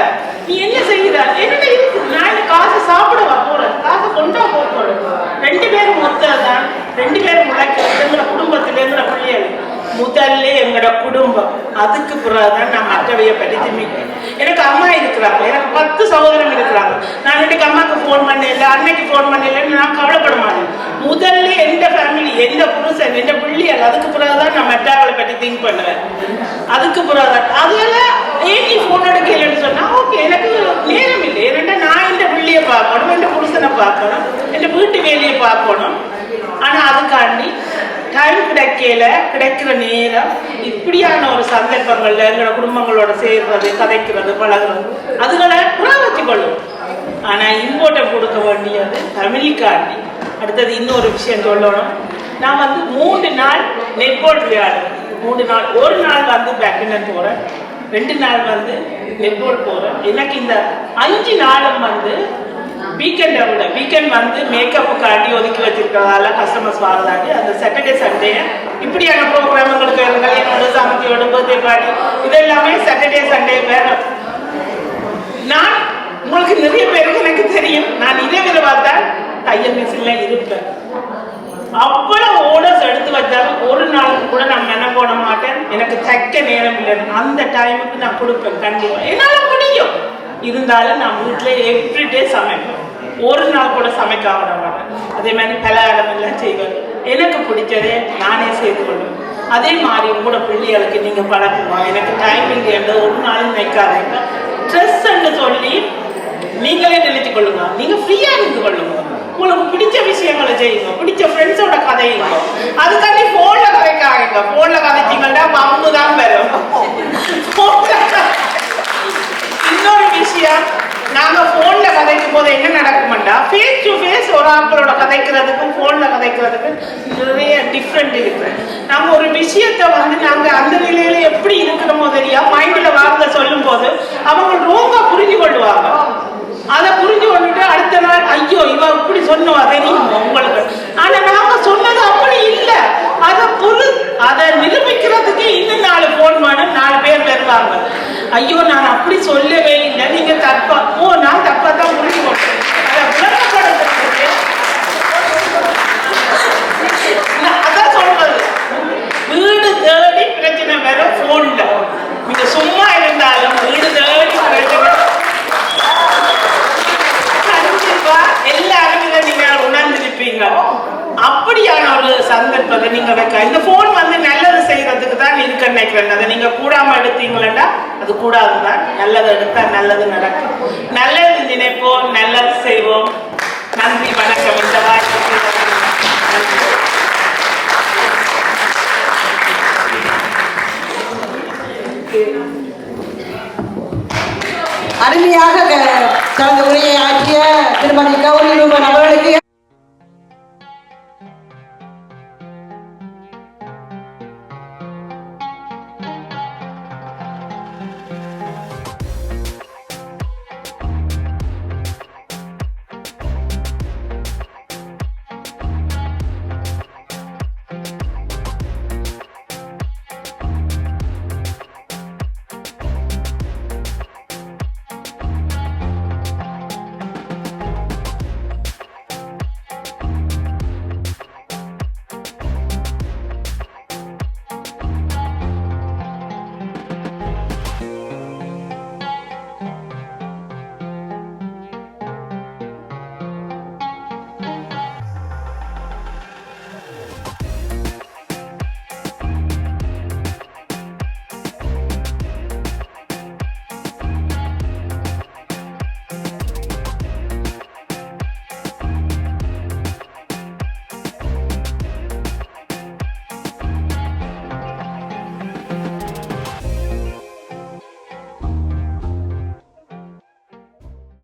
நீ என்ன செய்யற, என்னட்ட இருக்குது, நான் இந்த காசை சாப்பிடவா போறேன், காசை கொண்டா போறேன். 2 பேரும் மொத்ததான், 2 பேரும் உழைக்கிறது. எங்களோட குடும்பத்துல எங்களோட பிள்ளைகள் முதல்ல எங்களோட குடும்பம், அதுக்கு பிறகுதான் நான் மற்றவைய பற்றி திமிக்கிறேன். எனக்கு அம்மா இருக்கிறாங்க, எனக்கு 10 சகோதரம் இருக்கிறாங்க. நான் இன்னைக்கு அம்மாவுக்கு ஃபோன் பண்ணல, அன்னைக்கு ஃபோன் பண்ணலன்னு நான் கவலைப்பட மாட்டேன். முதல்ல எந்த ஃபேமிலி, எந்த புருஷன், எந்த பிள்ளைகள், அதுக்கு பிறகுதான் நான் மற்றவங்களை பற்றி திங்க் பண்ணுவேன். அதுக்கு பிறகுதான் அதனால ஏன் நீ ஃபோன் எடுக்கலன்னு சொன்னா, ஓகே எனக்கு நேரம் இல்லை. ஏன்னா நான் இந்த பிள்ளைய பார்க்கணும், எந்த புருஷனை பார்க்கணும், எந்த வீட்டு வேலையை பார்க்கணும். ஆனா அதுக்காண்டி டைம் கிடைக்கிற நேரம் இப்படியான ஒரு சந்தர்ப்பங்கள்ல எங்களோட குடும்பங்களோட சேர்றது, கதைக்கிறது, பழகிறது, அதுகளை வச்சு கொள்ளும். ஆனா இம்பார்ட்டன்ட் கொடுக்க வேண்டியது ஃபேமிலிக்காண்டி. அடுத்தது இன்னொரு விஷயம் சொல்லணும். நான் வந்து 3 நாள் நெட்பால் விளையாடுறேன். 3 நாள், ஒரு நாள் வந்து பேட்மிண்டன் போறேன், 2 நாள் வந்து நெட்பால் போறேன். எனக்கு இந்த 5 நாளும் வந்து வீக்கெண்ட் வந்து மேக்கப்புக்காண்டி ஒதுக்கி வச்சிருக்கிறதால கஸ்டமர்ஸ் வாங்கலாண்டி அந்த சாட்டர்டே சண்டே இப்படியான ப்ரோக்ராம்களுக்கு கல்யாணோட சாமத்தியோட பர்த்டே பார்ட்டி இதெல்லாமே சாட்டர்டே சண்டே வேற. நான் உங்களுக்கு நிறைய பேருக்கு எனக்கு தெரியும், நான் இதே வேலை பார்த்தா தையல் மிஷின்ல இருப்பேன். அவ்வளவு ஓடர்ஸ் எடுத்து வச்சாலும் ஒரு நாளுக்கு கூட நான் மென போட மாட்டேன். எனக்கு தைக்க நேரம் இல்லை. அந்த டைமுக்கு நான் கொடுப்பேன் கண்டிப்பா, என்னால முடியும். இருந்தாலும் நான் வீட்டில் எவ்ரிடே சமைப்பேன். ஒரு நாள் கூட சமைக்க விட மாட்டேன். அதே மாதிரி பலகாரம் எல்லாம் செய்வேன். எனக்கு பிடிச்சதே நானே செய்து கொள்வேன். அதே மாதிரி உங்களோட பிள்ளைகளுக்கு நீங்க பழக்குமா, எனக்கு டைம் இல்லைன்ற ஒரு நாளும் நினைக்காதீங்க. ஸ்ட்ரெஸ்ன்னு சொல்லி நீங்களே நினைச்சு கொள்ளுங்க. நீங்க ஃப்ரீயா இருந்து கொள்ளுங்க. உங்களுக்கு பிடிச்ச விஷயங்களை செய்யுங்க, பிடிச்ச ஃப்ரெண்ட்ஸோட கதையுங்க. அதுக்காண்டி போன்ல கதைக்காங்க. போன்ல கதைச்சிங்கன்னா பம்பு தான் வரும். இன்னொரு விஷயம், நாங்க போன்ல கதைக்கும் போது என்ன நடக்கும்டா, ஃபேஸ் டு ஃபேஸ் ஒரு ஆட்களோட கதைக்கிறதுக்கும் போன்ல கதைக்கிறதுக்கும் நிறைய டிஃப்ரெண்ட் இருக்கு. நம்ம ஒரு விஷயத்த நாங்க அந்த நிலையில எப்படி இருக்கிறோமோ தெரியா மைண்ட்ல வார்த்தை சொல்லும் போது அவங்க ரோங்கா புரிஞ்சு கொள்வாங்க. அதை புரிஞ்சு கொண்டுட்டு அடுத்த நாள் ஐயோ இவ இப்படி சொன்னவா தெரியும் உங்களுக்கு. ஆனா நாங்க சொன்னது அப்படி இல்லை. அதை நிரூபிக்கிறதுக்கு இன்னும் 4 போன் வேணும், 4 பேர் வருவாங்க. ஐயோ நான் அப்படி சொல்லவே இல்லை, நீங்க தப்பா, நான் தப்பா தான் புரிஞ்சு கொண்டேன். அதை விளக்கப்படுறதுக்கு அதான் சொல்றது. வீடு தேடி பிரச்சனை வரும் போன்ல. நீங்க சும்மா இருந்தாலும் வீடு தேடி பிரச்சனை எல்லாரும் நீங்க உணர்ந்திருப்பீங்க. அப்படியான ஒரு சந்தர்ப்பத்தை நீங்க வைக்க, இந்த போன் நல்லது செய்யறதுக்கு தான் இருக்கு நினைக்கிறேன். அதை நீங்க கூடாம எடுத்தீங்களா அது கூடாதுதான். நல்லது எடுத்தா நல்லது நடக்கும். நல்லது நினைப்போம், நல்லது செய்வோம். நன்றி, வணக்கம். இந்த வாய்ப்புக்கு அருமையாக தனது உரையை ஆற்றிய திருமதி கௌரி ரூபன் அவர்களுக்கு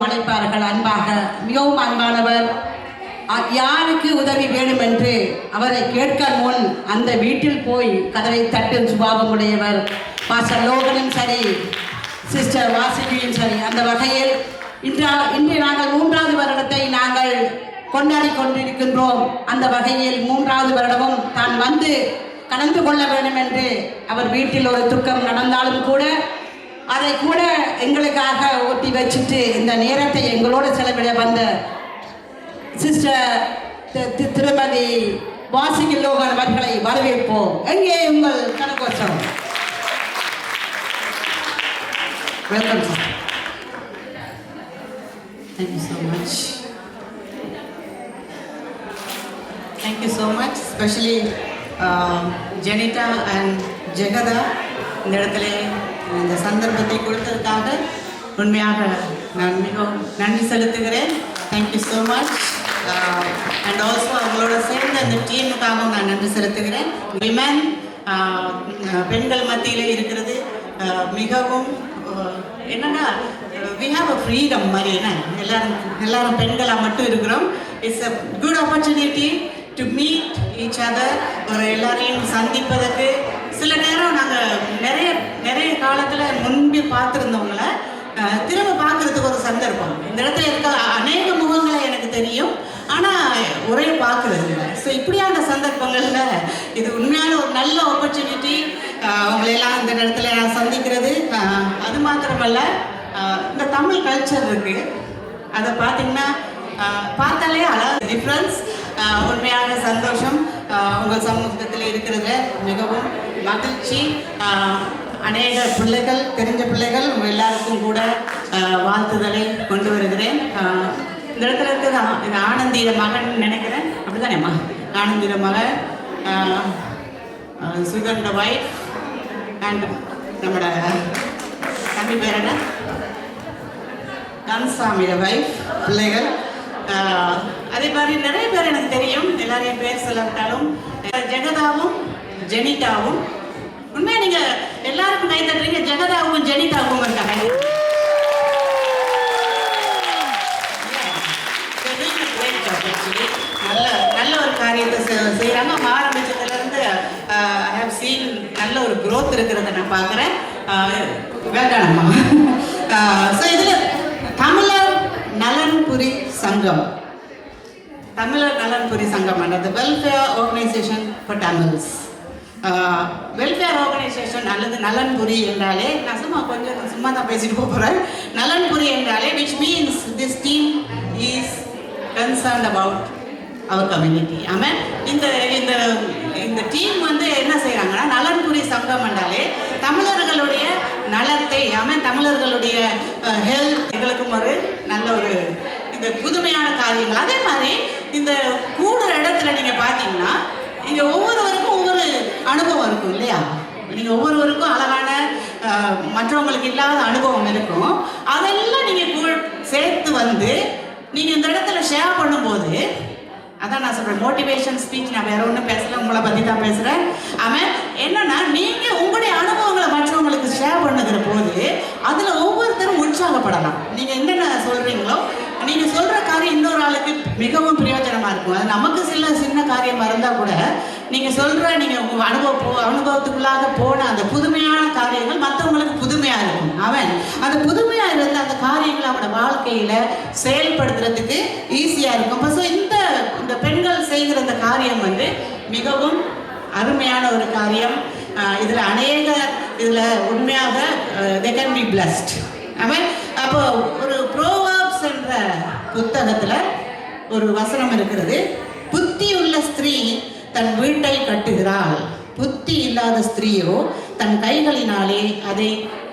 அழைப்பார்கள். அன்பாக, மிகவும் அன்பானவர். யாருக்கு உதவி வேணும் என்று அவரை கேட்க முன் அந்த வீட்டில் போய் கதவை தட்டும் சுபாவம் உடையவர். பாஸ்டர் லோகனும் சரி, சிஸ்டர் வாசிபியும் சரி. அந்த வகையில் இன்று நாங்கள் 3வது வருடத்தை நாங்கள் கொண்டாடி கொண்டிருக்கின்றோம். அந்த வகையில் 3வது வருடமும் தான் வந்து கலந்து கொள்ள வேண்டும் என்று அவர் வீட்டில் ஒரு துக்கம் நடந்தாலும் கூட அதை கூட எங்களுக்காக ஒட்டி வச்சுட்டு இந்த நேரத்தை எங்களோடு செலவிட வந்த சிஸ்டர் திருமதி வாசிகி லோகன் அவர்களை வரவேற்போம். எங்கே உங்கள் கனகோஷம்? Welcome sir. Thank you so much. Thank you so much, especially Janita and Jagada இந்த இடத்துல இந்த சந்தர்ப்பத்தை கொடுத்ததுக்காக உண்மையாக நான் மிகவும் நன்றி செலுத்துகிறேன். Thank you so much. And also அவங்களோட சேர்ந்த அந்த டீமுக்காகவும் நான் நன்றி செலுத்துகிறேன். விமன் பெண்கள் மத்தியில் இருக்கிறது மிகவும் என்னன்னா we have a freedom மாதிரி. என்ன எல்லாரும் பெண்களாக மட்டும் இருக்கிறோம். It's a good opportunity to meet each other. ஒரு எல்லாரையும் சந்திப்பதற்கு சில நேரம் நாங்கள் நிறைய காலத்தில் முன்பு பார்த்துருந்தவங்கள திரும்ப பார்க்கறதுக்கு ஒரு சந்தர்ப்பம். இந்த இடத்துல இருக்க அநேக முகங்களை எனக்கு தெரியும், ஆனால் ஒரே பார்க்கறது இல்லை. ஸோ இப்படியான சந்தர்ப்பங்களில் இது உண்மையான ஒரு நல்ல ஆப்பர்ச்சுனிட்டி. அவங்களெல்லாம் இந்த இடத்துல நான் சந்திக்கிறது. அது மாத்திரமல்ல, இந்த தமிழ் கல்ச்சர் இருக்குது, அதை பார்த்தீங்கன்னா பார்த்தாலே அழகாக டிஃப்ரென்ஸ். உண்மையான சந்தோஷம் உங்கள் சமூகத்தில் இருக்கிறது. மிகவும் மகிழ்ச்சி. அநேக பிள்ளைகள், தெரிஞ்ச பிள்ளைகள் உங்கள் எல்லாருக்கும் கூட வாழ்த்துதலை கொண்டு வருகிறேன். இந்த இடத்துல இருக்கிறது இது ஆனந்திர மகன் நினைக்கிறேன், அப்படிதானேம்மா? ஆனந்திர மகன், சுகரோட ஒய்ஃப் அண்ட் நம்மளோட தம்பி பேர் என்ன, கன்சாமியோட வைஃப், பிள்ளைகள். அதே மாதிரி நிறைய பேர் எனக்கு தெரியும், எல்லாரையும் பேர் சொல்லாட்டாலும். ஜெகதாவும் ஜெனிதாவும், உண்மையாக நீங்கள் எல்லாருக்கும் கை தட்டுறீங்க. ஜெகதாவும் ஜெனிதாவும் இருக்காங்க. நல்ல ஒரு காரியத்தை செய்கிறாங்க. அவங்க ஆரம்பிச்சதுலேருந்து ஐ ஹவ் சீன் நல்ல ஒரு க்ரோத் இருக்கிறத நான் பார்க்குறேன். வேண்டாம்மா. ஸோ இதில் தமிழர் நலன்புரி சங்கம், தமிழர் நலன்புரி சங்கம் அந்த welfare organisation for Tamils. Welfare organisation அல்லது நலன்புரி என்றாலே, நான் சும்மா தான் பேசிட்டு போகிறேன். நலன்புரி என்றாலே which means this team is concerned about our community. ஆமாம். இந்த டீம் வந்து என்ன செய்கிறாங்கன்னா, நலன்புரி சங்கம் என்றாலே தமிழர்களுடைய நலத்தை, ஆமாம், தமிழர்களுடைய ஹெல்த், எங்களுக்கும் ஒரு நல்ல ஒரு இந்த புதுமையான காரியங்கள். அதே மாதிரி இந்த கூடுற இடத்துல நீங்கள் பார்த்தீங்கன்னா, இங்கே ஒவ்வொருவருக்கும் ஒவ்வொரு அனுபவம் இருக்கும் இல்லையா? நீங்கள் ஒவ்வொருவருக்கும் அழகான மற்றவங்களுக்கு இல்லாத அனுபவம் இருக்கும். அதெல்லாம் நீங்கள் சேர்த்து வந்து நீங்கள் இந்த இடத்துல ஷேர் பண்ணும்போது, அதான் நான் சொல்கிறேன், மோட்டிவேஷன் ஸ்பீச். நான் வேற ஒன்றும் பேசல, உங்களை பற்றி தான் பேசுகிறேன். ஆமாம். என்னன்னா, நீங்கள் உங்களுடைய அனுபவங்களை மற்றவங்களுக்கு ஷேர் பண்ணுகிற போது அதில் ஒவ்வொருத்தரும் உற்சாகப்படலாம். நீங்கள் என்னென்ன சொல்கிறீங்களோ, நீங்கள் சொல்கிற காரியம் இன்னொரு ஆளுக்கு மிகவும் பிரயோஜனமாக இருக்கும். அது நமக்கு சின்ன காரியமாக இருந்தால் கூட நீங்கள் உங்கள் அனுபவத்துக்குள்ளாக போன அந்த புதுமையான காரியங்கள் மற்றவங்களுக்கு புதுமையாக இருக்கும். அந்த புதுமையாக இருந்த அந்த காரியங்களை அவனோட வாழ்க்கையில் செயல்படுத்துறதுக்கு ஈஸியாக இருக்கும். ஸோ இந்த பெண்கள் செய்கிற இந்த காரியம் வந்து மிகவும் அருமையான ஒரு காரியம். இதில் உண்மையாக they can be blessed. அப்போ ஒரு ப்ரோவர்ப்ஸ் என்ற புத்தகத்தில் ஒரு வசனம் இருக்கிறது. புத்தி உள்ள ஸ்திரீ தன் வீட்டை கட்டுகிறாள், புத்தி இல்லாத ஸ்திரீயோ தன் கைகளினாலே அதை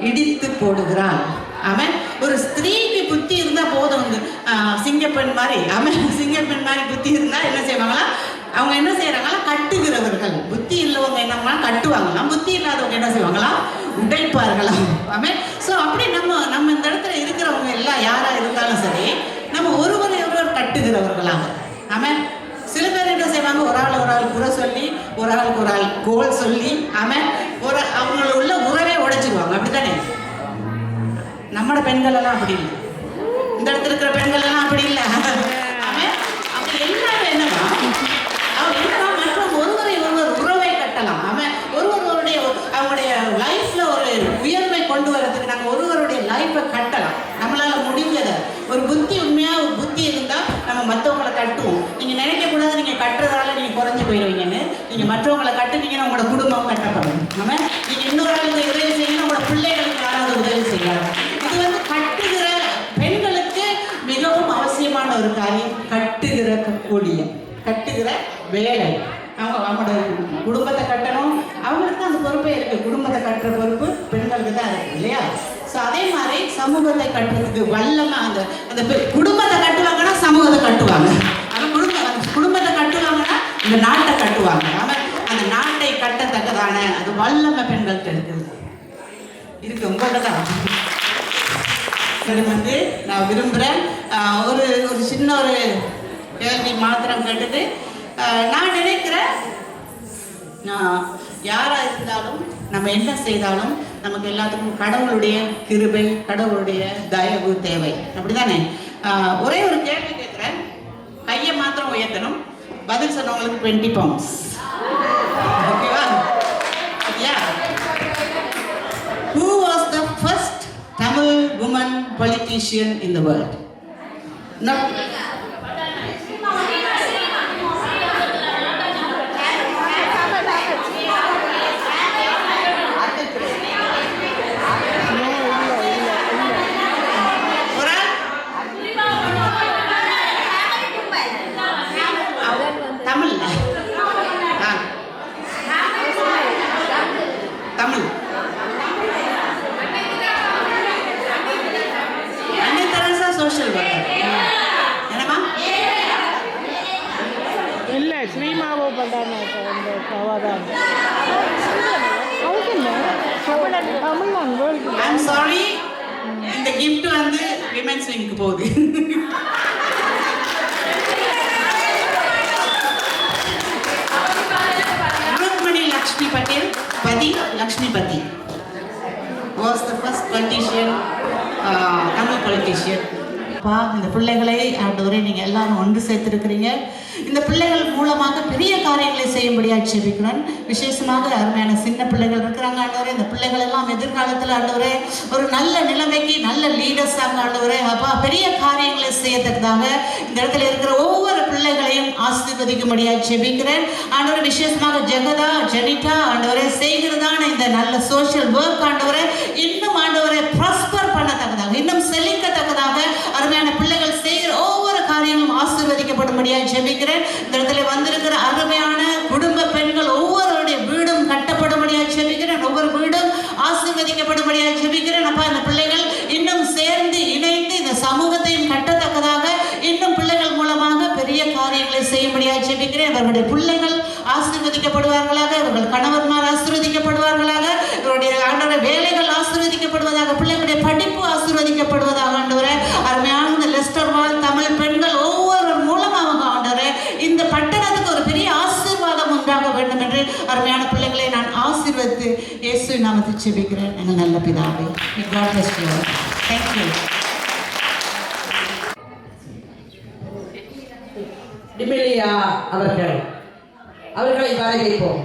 இடித்து போடுகிறாள். ஆமாம். ஒரு ஸ்திரீக்கு புத்தி இருந்தால் போதும். சிங்கப்பெண் மாதிரி, சிங்கப்பெண் மாதிரி புத்தி இருந்தால் என்ன செய்வாங்களா, அவங்க என்ன செய்யறாங்களா, கட்டுகிறவர்கள். புத்தி இல்லவங்க என்னன்னா கட்டுவாங்களாம், புத்தி இல்லாதவங்க என்ன செய்வாங்களாம், உடைப்பார்களாம். ஆமாம். ஸோ அப்படி நம்ம இந்த இடத்துல இருக்கிறவங்க எல்லாம் யாராக இருந்தாலும் சரி, நம்ம ஒருவர் கட்டுகிறவர்களாக. ஆமாம். சில பேர் என்ன செய்வாங்க, ஒரு ஆள் குறை சொல்லி, ஒரு ஆளுக்கு ஒரு ஆள் கோல் சொல்லி, ஆமாம், அவங்கள உள்ள உறவே உடைச்சிருவாங்க. அப்படித்தானே? நம்மளோட பெண்கள் எல்லாம் அப்படி இல்லை, இந்த இடத்துல இருக்கிற பெண்கள் எல்லாம் அப்படி இல்லை. அவங்க எல்லாரும் என்னவா, மற்றும் ஒருவரை உறவை கட்டலாம். அவங்களுடைய லைஃப்ல ஒரு உயர்வை கொண்டு வரதுக்கு நாங்கள் ஒருவருடைய லைஃப்பை கட்டலாம். நம்மளால முடிஞ்சதை ஒரு உண்மையாக ஒரு புத்தி இருந்தால் நம்ம மற்றவங்களை கட்டுவோம். நீங்கள் நினைக்கக்கூடாது நீங்கள் கட்டுறதால நீங்கள் குறைஞ்சி போயிடுவீங்கன்னு. நீங்கள் மற்றவங்களை கட்டுனீங்கன்னா உங்களோட குடும்பம் கட்டப்படும். ஆமாம். நீங்கள் இன்னொரு ஆளுக்கு உதவி செய்யணும், உங்களோட பிள்ளைகளுக்கு யாராவது உதவி செய்யலாம். இது வந்து கட்டுகிற பெண்களுக்கு மிகவும் அவசியமான ஒரு காரியம். கட்டுகிற வேலை. அவங்களோட குடும்பத்தை கட்டணும். அவங்களுக்கு தான் அந்த பொறுப்பே இருக்குது. குடும்பத்தை கட்டுற பொறுப்பு பெண்களுக்கு தான் இருக்குது இல்லையா? ஸோ அதே மாதிரி சமூகத்தை கட்டுறதுக்கு வல்லமாக அந்த குடும்பத்தை கட்டுவாங்கன்னா சமூகத்தை கட்டுவாங்க. ஆனால் குடும்பத்தை கட்டுவாங்கன்னா இந்த நாட்டை கட்டுவாங்க. ஆனால் அந்த நாட்டை கட்டத்தக்கதான அது வல்லமை பெண்கள்கிட்ட இருக்கு. உங்கள்கிட்ட தான் வந்து நான் விரும்புகிறேன். ஒரு சின்ன ஒரு கேள்வி மாத்திரம் கேட்டது. நான் நினைக்கிறேன், யாராக இருந்தாலும் நம்ம என்ன செய்தாலும் நமக்கு எல்லாத்துக்கும் கடவுளுடைய கிருபை, கடவுளுடைய தயவு தேவை. அப்படிதானே? ஒரே ஒரு கேள்வி கேட்குறேன், கையை மாத்திரம் உயர்த்தணும். பதில் சொன்னவங்களுக்கு 20 pounds. ஓகேவா? Who was the first Tamil woman politician in the world? Not I'm sorry, இந்த gift வந்து விமென்ஸ் விங்க்கு போகுது. ருக்மணி லக்ஷ்மி பட்டேல், பதி லக்ஷ்மி பதி was the first politician, Tamil politician. இந்த பிள்ளைகளை ஆண்டவரே நீங்க எல்லாரும் ஒன்று சேர்த்திருக்கிறீங்க. இந்த பிள்ளைகள் மூலமாக பெரிய காரியங்களை செய்யும்படியாக ஜெபிக்கிறேன். விசேஷமாக அருமையான சின்ன பிள்ளைகள் இருக்கிறாங்க ஆண்டவரே. இந்த பிள்ளைகள் எல்லாம் எதிர்காலத்தில் ஆண்டவரே ஒரு நல்ல நிலைமைக்கு நல்ல லீடர்ஸாக ஆண்டவரே அப்பா பெரிய காரியங்களை செய்யத்தக்கதாக இந்த இடத்துல இருக்கிற ஒவ்வொரு பிள்ளைகளையும் ஆசீர்வதிக்கும்படியாக ஜெபிக்கிறேன் ஆண்டவரே. விசேஷமாக ஜெகதா, ஜெனிட்டா ஆண்டவரே செய்கிறதான இந்த நல்ல சோஷியல் ஒர்க் ஆண்டவரே இன்னும் ஆண்டவரை ப்ராஸ்பர் பண்ணத்தக்கதாக இன்னும் செழிக்கத்தக்கதாக அருமையான பிள்ளைகள் செய்கிற ஒவ்வொரு காரியங்களும் ஆசீர்வதிக்கப்படும்படியாக ஜெபிக்கிறேன். இந்த இடத்துல வந்திருக்கிற அருமையான குடும்ப பெண்கள் ஒவ்வொருடைய வீடும் கட்டப்படும்படியாக ஜெபிக்கிறேன். ஒவ்வொரு வீடும் ஆசீர்வதிக்கப்படும்படியாக ஜெபிக்கிறேன். அப்பா இந்த பிள்ளைகள் இன்னும் சேர்ந்து இணைந்து இந்த சமூகத்தையும் கட்டத்தக்கதாக இன்னும் பிள்ளைகள் மூலமாக பெரிய காரியங்களை செய்யும்படியாக ஜெபிக்கிறேன். அவர்களுடைய பிள்ளைகள் ஆசீர்வதிக்கப்படுவார்களாக, இவர்கள் கணவன்மார் ஆசீர்வதிக்கப்படுவார்களாக, இவருடைய ஆண்டவருடைய வேலைகள் ஆசீர்வதிக்கப்படுவதாக, பிள்ளைகளுடைய படிப்பு ஆசீர்வதிக்கப்படுவதாக ஆண்டவரே. அருமையான இந்த லெஸ்டர் வால் தமிழ் பெண்கள் ஒவ்வொரு மூலமாக ஆண்டவரே இந்த பட்டணத்துக்கு ஒரு பெரிய ஆசீர்வாதம் உண்டாக வேண்டும் என்று அருமையான பிள்ளைகளை நான் ஆசீர்வதித்து இயேசுவின் நாமத்தில் ஜெபிக்கிறேன் எங்கள் நல்ல பிதாவே. God bless you all. Thank you. டிமிலியா அவர்களை வரவேற்போம்.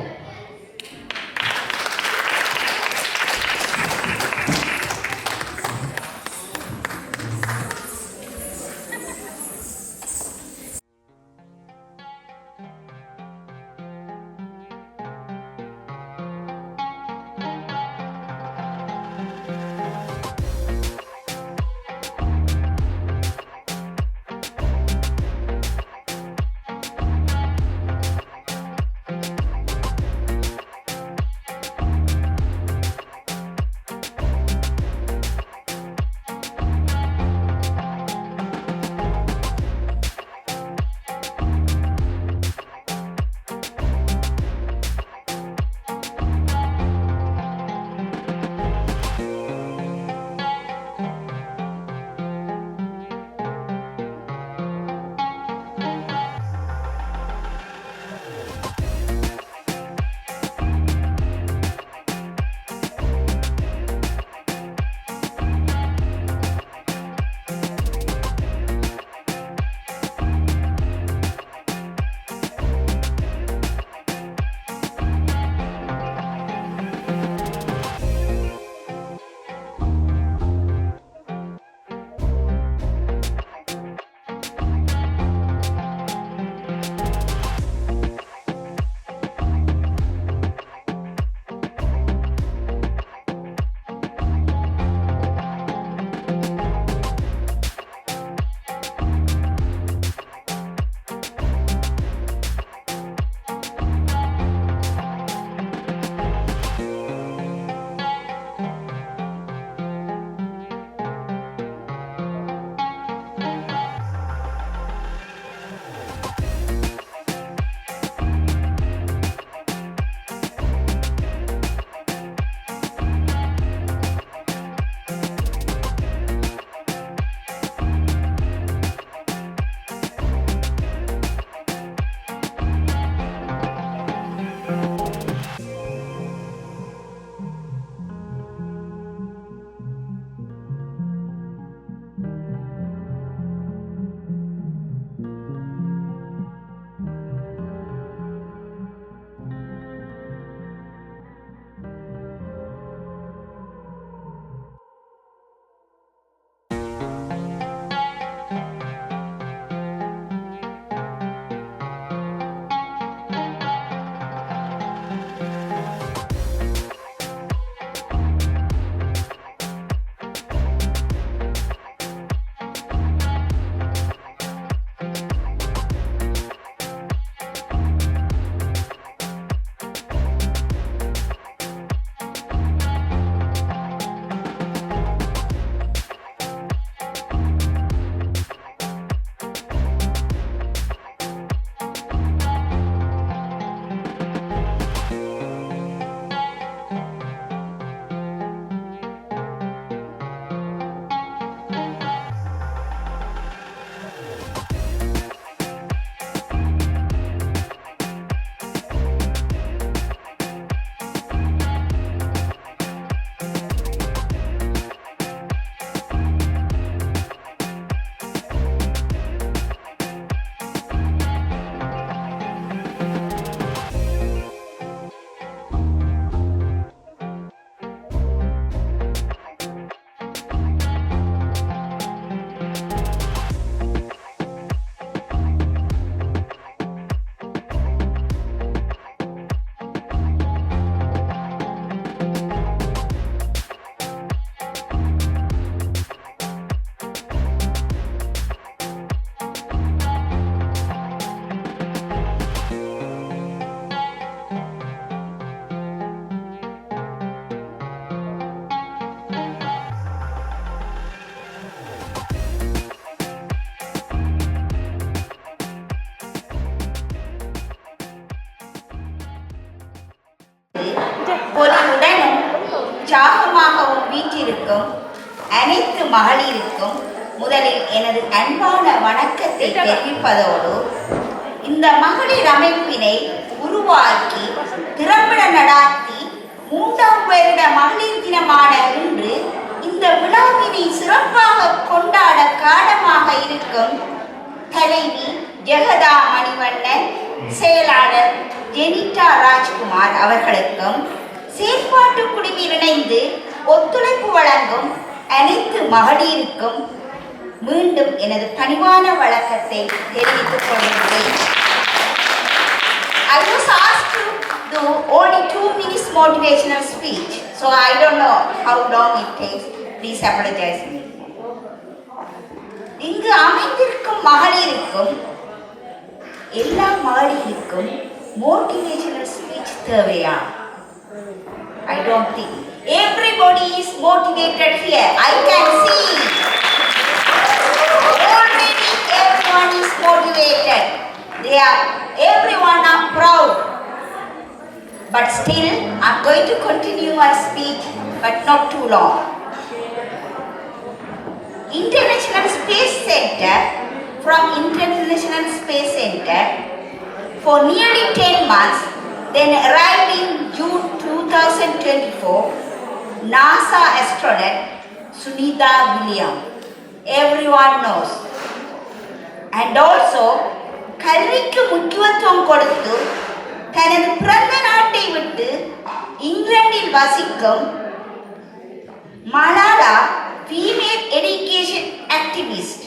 உற்சாகமாகவும் வீற்றிருக்கும் அனைத்து மகளிருக்கும் முதலில் எனது அன்பான வணக்கத்தை தெரிவிப்பதோடு இந்த மகளிர் அமைப்பினை உருவாக்கி திறம்பட நடாத்தி 3ஆம் வருட மகளிர் தினமான இன்று இந்த விழாவினை சிறப்பாக கொண்டாட காரணமாக இருக்கும் தலைவி ஜெகதா மணிவண்ணன், செயலாளர் ஜெனிட்டா ராஜ்குமார் அவர்களுக்கும் செயற்பாட்டு குழுவில் இணைந்து ஒத்துழைப்பு வழங்கும் அனைத்து மகளிருக்கும் மீண்டும் எனது பணிவான வணக்கத்தை தெரிவித்துக் கொள்கிறேன். I was asked to do only 2 minutes motivational speech, so I don't know how long it takes. Please apologize me. இங்கு அமைந்திருக்கும் மகளிருக்கும் எல்லா மகளிருக்கும் motivational speech தேவையா? I don't think. Everybody is motivated here. I can see. Already everyone is motivated. Everyone are proud. But still, I'm going to continue my speech, but not too long. International Space Center, from International Space Center, for nearly 10 months, then arrived in June 2024, NASA astronaut Sunita Williams. Everyone knows. And also, கல்விக்கு முக்கியத்துவம் கொடுத்து தனது பிறந்த நாட்டை விட்டு இங்கிலாந்தில் வசிக்கும் Malala female education activist,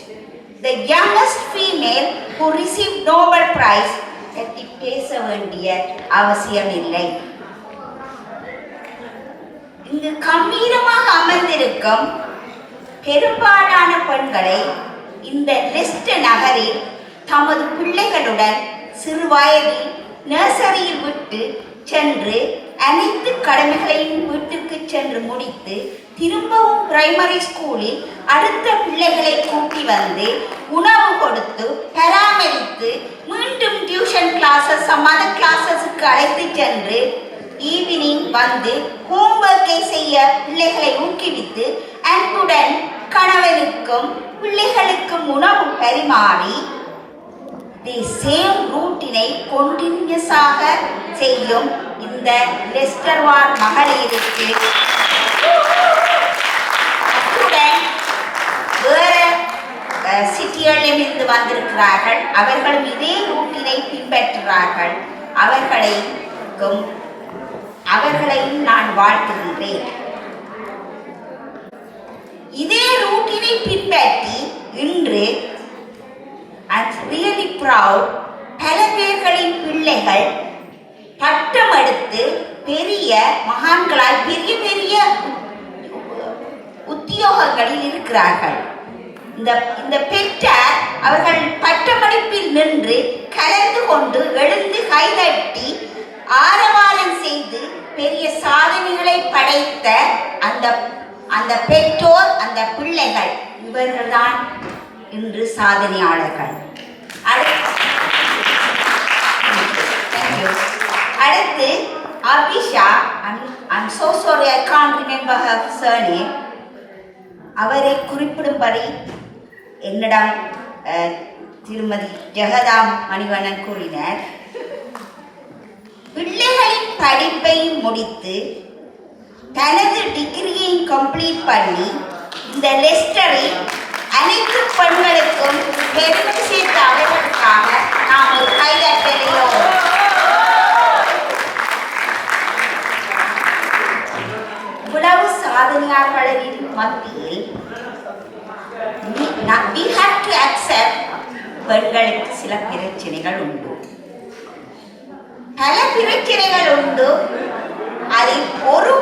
the youngest female who received Nobel Prize, பற்றி பேச வேண்டிய அவசியம் இல்லை. இங்கு கம்பீரமாக அமர்ந்திருக்கும் பெரும்பாலான பெண்களை இந்த லெஸ்டர் நகரில் தமது பிள்ளைகளுடன் சிறு வயதில் நர்சரியில் விட்டு சென்று அனைத்து கடமைகளையும் வீட்டுக்கு சென்று முடித்து திரும்பவும் பிரைமரி ஸ்கூலில் அடுத்த பிள்ளைகளை கூட்டி வந்து உணவு கொடுத்து பராமரித்து மீண்டும் டியூஷன் கிளாஸஸ் மதர் கிளாஸஸுக்கு அழைத்து சென்று ஈவினிங் வந்து ஹோம்ஒர்க்கை செய்ய பிள்ளைகளை ஊக்குவித்து அன்புடன் கணவனுக்கும் பிள்ளைகளுக்கும் உணவு பரிமாறி தி சேம் ரூட்டினை கொண்டினியூஸாக செய்யும் இந்த லெஸ்டர் வார்டு மகளிருக்கு வேறு சிட்டிகளிலிருந்து வந்திருக்கிறார்கள். அவர்களும் இதே ரூட்டினை பின்பற்றுகிறார்கள். அவர்களையும் நான் வாழ்த்துகின்றேன். இதே ரூட்டினை பின்பற்றி இன்று I'm really proud, பல பேர்களின் பிள்ளைகள் பட்டம் எடுத்து பெரிய மகான்களால் பெரிய பெரிய உத்தியோகங்களில் இருக்கிறார்கள். இந்த பெற்றார் அவர்கள் பட்டமளிப்பில் நின்று கலந்து கொண்டு எழுந்து கைதட்டி ஆரவாரம் செய்து பெரிய சாதனைகளை படைத்த அந்த பெற்றோர், அந்த பிள்ளைகள், இவர்கள்தான் இன்று சாதனையாளர்கள். அடுத்து Abisha, I'm so sorry I can't remember her surname. அவரை குறிப்பிடும்படி என்னிடம் திருமதி ஜெகதா மணிவண்ணன் கூறினார். பிள்ளைகளின் படிப்பை முடித்து தனது டிகிரியை கம்ப்ளீட் பண்ணி இந்த லெஸ்டரில் அனைத்து பெண்களுக்கும் பெருமை சேர்த்த அவர்களுக்காக நாம் ஒரு கைதட்டலையோ. இவ்வளவு சாதனையாளர்களின் மத்தியில் we have to accept பெண்களுக்கு சில பிரச்சனைகள் உண்டு, பல பிரச்சனைகள் உண்டு. அதில் ஒரு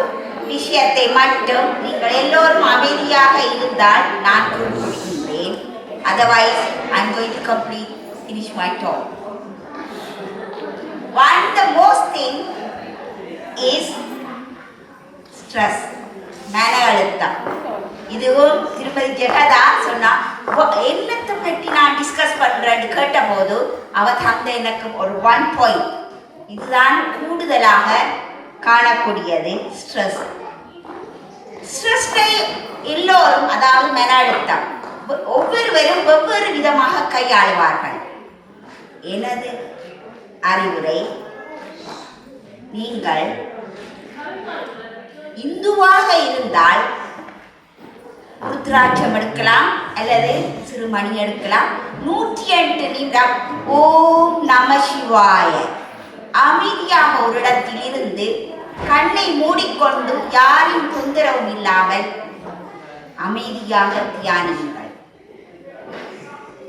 விஷயத்தை மட்டும் நீங்கள் எல்லோரும் அமைதியாக இருந்தால் நான் குறிப்பிடுகின்றேன். Otherwise, I'm going to finish my talk. One, the most thing is stress, மன அழுத்தம். இதுவும் திருமதி ஜெகதா சொன்னா என்னத்தை பற்றி நான் டிஸ்கஸ் பண்றேன்னு கேட்ட போது அவ தந்த எனக்கு ஒரு 1 பாயிண்ட், இதுதான் கூடுதலாக காணக்கூடியது ஸ்ட்ரெஸ். ஸ்ட்ரெஸ்ஸை எல்லோரும், அதாவது மன அழுத்தம், ஒவ்வொருவரும் வெவ்வேறு விதமாக கையாளுவார்கள். எனது அறிவுரை, நீங்கள் இந்துவாக இருந்தால் ருத்ராட்சம் எடுக்கலாம் அல்லது சிறுமணி எடுக்கலாம். 108 நிமிடம் ஓம் நம சிவாய அமைதியாக ஒரு இடத்தில் இருந்து கண்ணை மூடிக்கொண்டு யாரின் தொந்தரவும் இல்லாமல் அமைதியாக தியானியுங்கள்.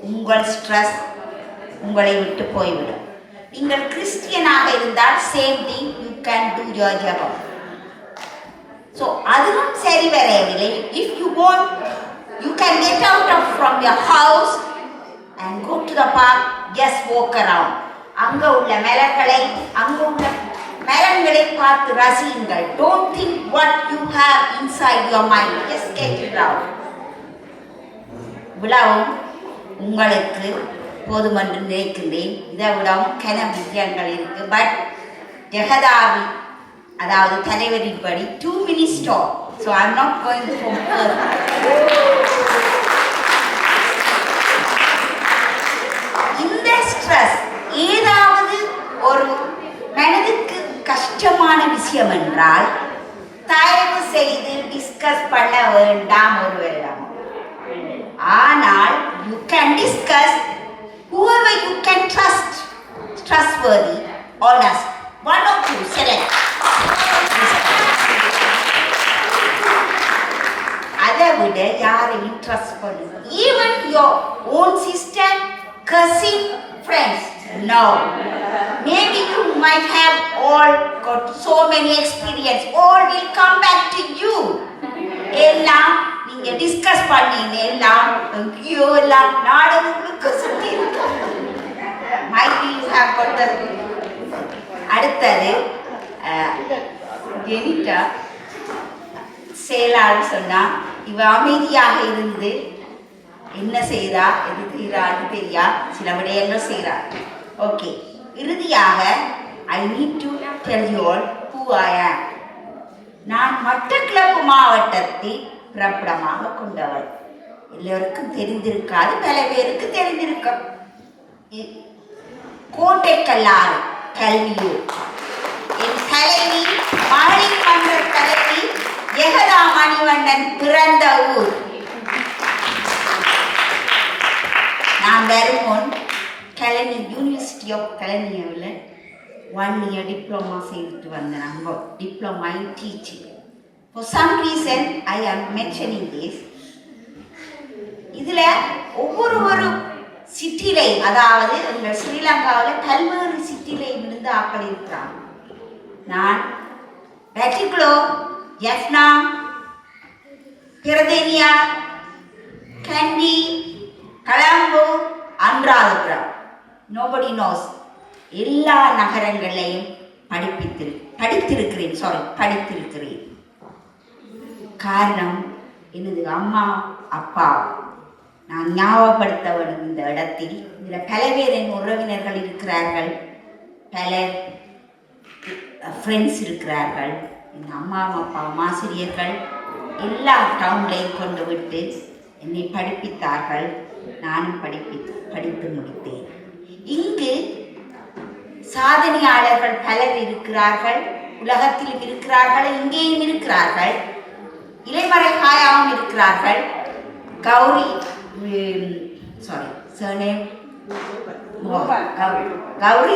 உங்கள் ஸ்ட்ரெஸ் உங்களை விட்டு போய்விடும். நீங்கள் கிறிஸ்டியனாக இருந்தால் same thing, you can do your ஜபம். ஸோ அதுவும் சரி வரவில்லை. If you want, you can get out of from your house and go to the park, just walk around. அங்கே உள்ள மலர்களை, அங்கே உள்ள மரங்களை பார்த்து ரசியுங்கள். Don't think what you have inside your mind, just get it out. விழாவும் உங்களுக்கு போதுமென்று நினைக்கின்றேன். இதை விடவும் கன விஷயங்கள் இருக்கு. பட் ஜெகதாவி, அதாவது தலைவரின் படி 2 minutes talk. So I'm not going to further. இந்த ஸ்ட்ரெஸ் ஏதாவது ஒரு மனதுக்கு கஷ்டமான விஷயம் என்றால் தயவு செய்து டிஸ்கஸ் பண்ண வேண்டாம் ஒருவரிடம். ஆனால் you can discuss whoever you can trust, trustworthy, honest. One of you select. அதை விட யாரையும் ட்ரஸ்ட் பண்ணுங்க. Even your own sister, cousin, friends. No. Maybe you might have all got so many experience. All will come back to you. எல்லாம் நீங்க டிஸ்கஸ் பண்ணீங்க, எல்லாம் ஐயோ எல்லாம் நாடகங்களுக்கு சுத்தி இருக்கு. Might be you have got the. அடுத்தது ஜெனிட்டா செயலாளர் சொன்னா, இவ அமைதியாக இருந்து என்ன செய்கிறா, எது செய்கிறான்னு தெரியா, சில விடயங்கள் செய்கிறா. ஓகே, இறுதியாக I need to tell you all who I ஆம். நான் மட்டக்களப்பு மாவட்டத்தில் பிறப்பிடமாக கொண்டவள். எல்லோருக்கும் தெரிந்திருக்காது, பல பேருக்கு தெரிந்திருக்கும். கோட்டைக்கல்லாறு கல்வியூர். என் தலைவி, மகளிர் மன்ற தலைவி ஜெகதா மணிவண்ணன் பிறந்த ஊர். நான் வரும் முன் கலனி, யூனிவர்சிட்டி ஆஃப் கலனியில் 1 year டிப்ளமா செய்துட்டு வந்தேன். அங்கே diploma in teaching. For some reason I am mentioning this. இதில் ஒவ்வொரு சிட்டிலை, அதாவது எங்கள் ஸ்ரீலங்காவில் பல்வேறு சிட்டிலை இருந்து ஆக்கள் இருக்கிறாங்க. நான் பேட்டிகுலோ, ஜெஃப்னா, பிரதேனியா, கண்டி, கலம்போ, அனுராதபுரம், நோபடி நோஸ், எல்லா நகரங்களையும் படித்திருக்கிறேன். காரணம் எனது அம்மா அப்பா நான் ஞாபகப்படுத்த வேண்டும். இந்த இடத்தில் இதில் பல பேர் என் உறவினர்கள் இருக்கிறார்கள், பல ஃப்ரெண்ட்ஸ் இருக்கிறார்கள். என் அம்மா அப்பா ஆசிரியர்கள் எல்லா டவுன்லையும் கொண்டு விட்டு என்னை படிப்பித்தார்கள். நானும் படித்து முடித்தேன். இங்கு சாதனையாளர்கள் பலர் இருக்கிறார்கள், உலகத்திலும் இருக்கிறார்கள், இங்கேயும் இருக்கிறார்கள், இலைமறைகாயாவும் இருக்கிறார்கள். கௌரி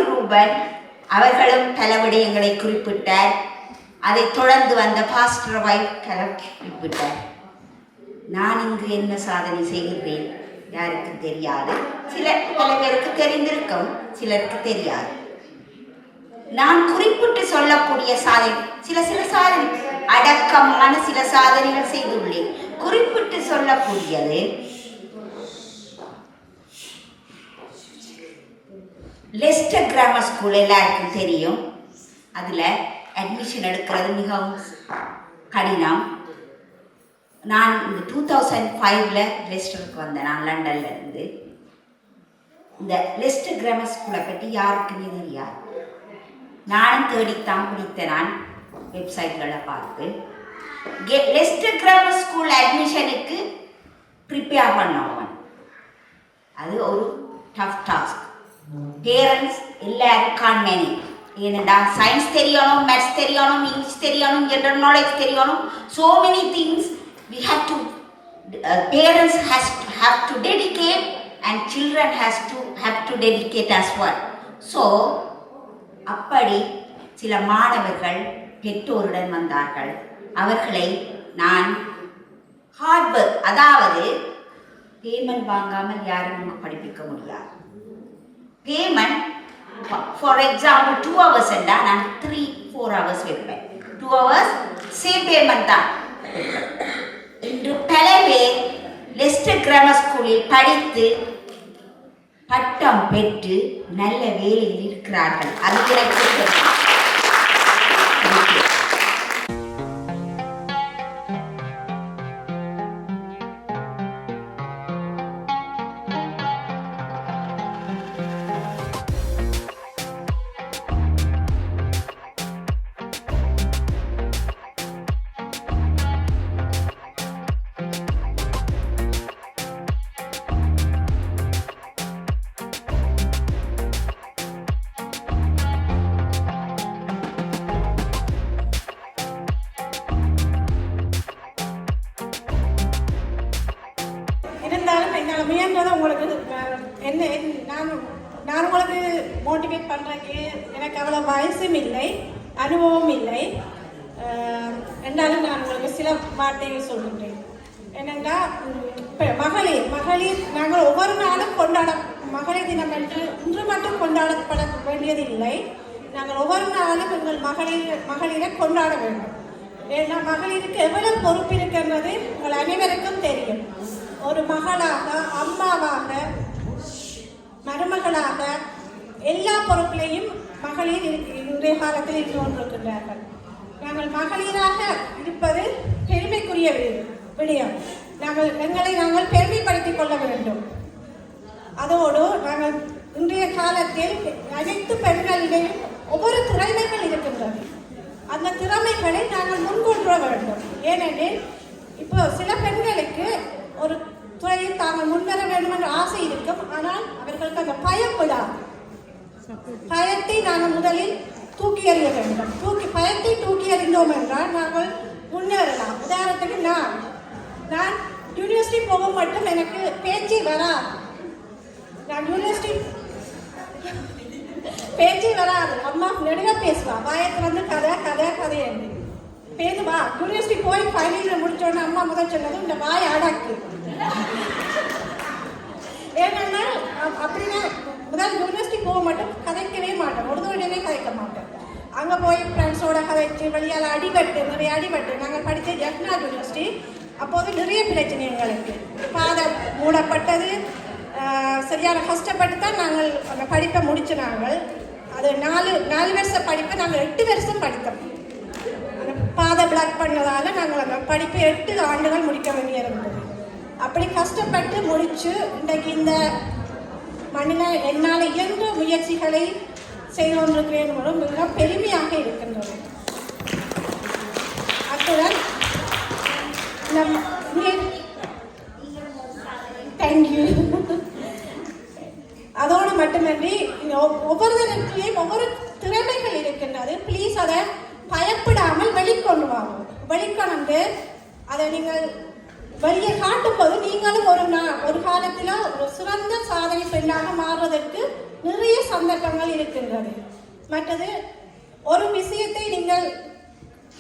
ரூபன் அவர்களும் பல விடயங்களை குறிப்பிட்டார். அதை தொடர்ந்து வந்த பாஸ்டர் வைஃப் குறிப்பிட்டார். நான் இங்கு என்ன சாதனை செய்கிறேன் யாருக்கு தெரியாது. பல பேருக்கு தெரிந்திருக்கும், சிலருக்கு தெரியாது. நான் குறிப்பிட்டு சொல்லக்கூடிய சாதனை, சில சாதனை, அடக்கமான சில சாதனைகள் செய்துள்ளேன். குறிப்பிட்டு சொல்லக்கூடியது லெஸ்டர் கிராமர் ஸ்கூல் எல்லாருக்கும் தெரியும். அதில் அட்மிஷன் எடுக்கிறது மிகவும் கடினம். நான் இந்த 2005 லெஸ்டருக்கு வந்தேன். நான் லண்டன்ல இருந்து. இந்த லெஸ்டர் கிராமர் ஸ்கூலை பற்றி யாருக்குமே தெரியாது. நானும் தேடித்தான் பிடித்தேன். நான் வெப்சைட்களை பார்த்து லெஸ்டர் கிராமர் ஸ்கூல் அட்மிஷனுக்கு ப்ரிப்பேர் பண்ணவன். அது ஒரு டஃப் டாஸ்க். பேரண்ட்ஸ் எல்லாரும் கான் மேனேஜ். ஏனெண்டா சயின்ஸ் தெரியணும், மேத்ஸ் தெரியணும், இங்கிலீஷ் தெரியணும், ஜெனரல் நாலேஜ் தெரியணும். So many things we have to parents have to dedicate and children have to dedicate as well. So அப்படி சில மாணவர்கள் பெற்றோருடன் வந்தார்கள். அவர்களை நான் ஹார்ட் ஒர்க், அதாவது பேமெண்ட் வாங்காமல் யாரும் நமக்கு படிப்பிக்க முடியாது. பேமெண்ட் ஃபார் எக்ஸாம்பிள் 2 hours என்றால் நான் 3-4 hours வைப்பேன். 2 hours சேம் பேமெண்ட் தான். இன்று பல பேர் லெஸ்டர் கிராமர் ஸ்கூலில் படித்து பட்டம் பெற்று நல்ல வேலையில் இருக்கிறார்கள். அது எனக்கு தெரியும். இருந்தாலும் என்னால் முயன்றதை உங்களுக்கு என்ன நான் உங்களுக்கு மோட்டிவேட் பண்ணுறதுக்கு எனக்கு அவ்வளோ வயசும் இல்லை, அனுபவம் இல்லை. என்றாலும் நான் உங்களுக்கு சில வார்த்தைகள் சொல்கின்றேன். என்னென்னா, இப்போ மகளிர் நாங்கள் ஒவ்வொரு நாளும் மகளிர் தினம் என்று இன்று மட்டும் கொண்டாடப்பட வேண்டியதில்லை. நாங்கள் ஒவ்வொரு நாளும் எங்கள் மகளிரை கொண்டாட வேண்டும். ஏன்னா மகளிருக்கு எவ்வளவு பொறுப்பு இருக்கின்றது உங்கள் அனைவருக்கும் தெரியும். ஒரு மகளாக, அம்மாவாக, மருமகளாக எல்லா பொறுப்பிலையும் மகளிர் இன்றைய காலத்தில் இருந்து கொண்டிருக்கின்றார்கள். நாங்கள் மகளிராக இருப்பது பெருமைக்குரிய விடயம். எங்களை நாங்கள் பெருமைப்படுத்திக் கொள்ள வேண்டும். அதோடு நாங்கள் இன்றைய காலத்தில் அனைத்து பெண்களிடையும் ஒவ்வொரு திறமைகள் இருக்கின்றது. அந்த திறமைகளை நாங்கள் முன்கொண்டு வேண்டும். ஏனெனில் இப்போ சில பெண்களுக்கு ஒரு துறையில் தாங்கள் முன்வர வேண்டும் என்ற ஆசை இருக்கும். ஆனால் அவர்களுக்கு அந்த பயப்படாது. பயத்தை நாங்கள் முதலில் தூக்கி எறிய வேண்டும். பயத்தை தூக்கி எறிந்தோம் என்றால் நாங்கள் முன்னேறலாம். உதாரணத்துக்கு நான் யூனிவர்சிட்டி போக மட்டும் எனக்கு பேச்சே வராது. நான் யூனிவர்சிட்டி பேச்சே வராது. அம்மா நெடுக பேசுவா, வாயத்து வந்து கதை என்று பேசுவா. யூனிவர்சிட்டி போய் ஃபைனல் இயர் முடிச்சோன்னு அம்மா முதல் சொன்னது இந்த வாய் அடக்கு. ஏன்னா அப்படின்னா முதல் யூனிவர்சிட்டி போக மாட்டோம், கதைக்கவே மாட்டோம், ஒருத்தோடவே கதைக்க மாட்டோம். அங்கே போய் ஃப்ரெண்ட்ஸோட கதைச்சு வெளியால் நிறைய அடிபட்டு நாங்கள் படித்த ஜெஃப்னார் யூனிவர்சிட்டி. அப்போது நிறைய பிரச்சனை எங்களுக்கு. பாதம் மூடப்பட்டது. சரியான கஷ்டப்பட்டு தான் நாங்கள் அந்த படிப்பை முடிச்சு. நாங்கள் அது 4 வருஷ படிப்பை நாங்கள் 8 வருஷம் படித்தோம். அந்த பாதை பிளாக் பண்ணதால் நாங்கள் அந்த படிப்பை 8 ஆண்டுகள் முடிக்க வேண்டியிருந்தது. அப்படி கஷ்டப்பட்டு முடித்து இன்றைக்கு இந்த மண்ணில் என்னால் இயன்ற முயற்சிகளை செய்து கொண்டிருக்கிறேன் மூலம் மிக பெருமையாக இருக்கின்றது. அத்துடன் தேங்க்யூ. அதோடு மட்டுமின்றி ஒவ்வொருத்தருக்கும் ஒவ்வொரு திறமைகள் இருக்கின்றது. ப்ளீஸ் அதை பயப்படாமல் வெளிக்கொண்டு வாங்க. வெளிக்கொண்டு அதை நீங்கள் வெளியே காட்டும் போது நீங்களும் ஒரு காலத்தில் ஒரு சிறந்த சாதனை பெண்ணாக மாறுவதற்கு நிறைய சந்தர்ப்பங்கள் இருக்கின்றது. மற்றது ஒரு விஷயத்தை நீங்கள்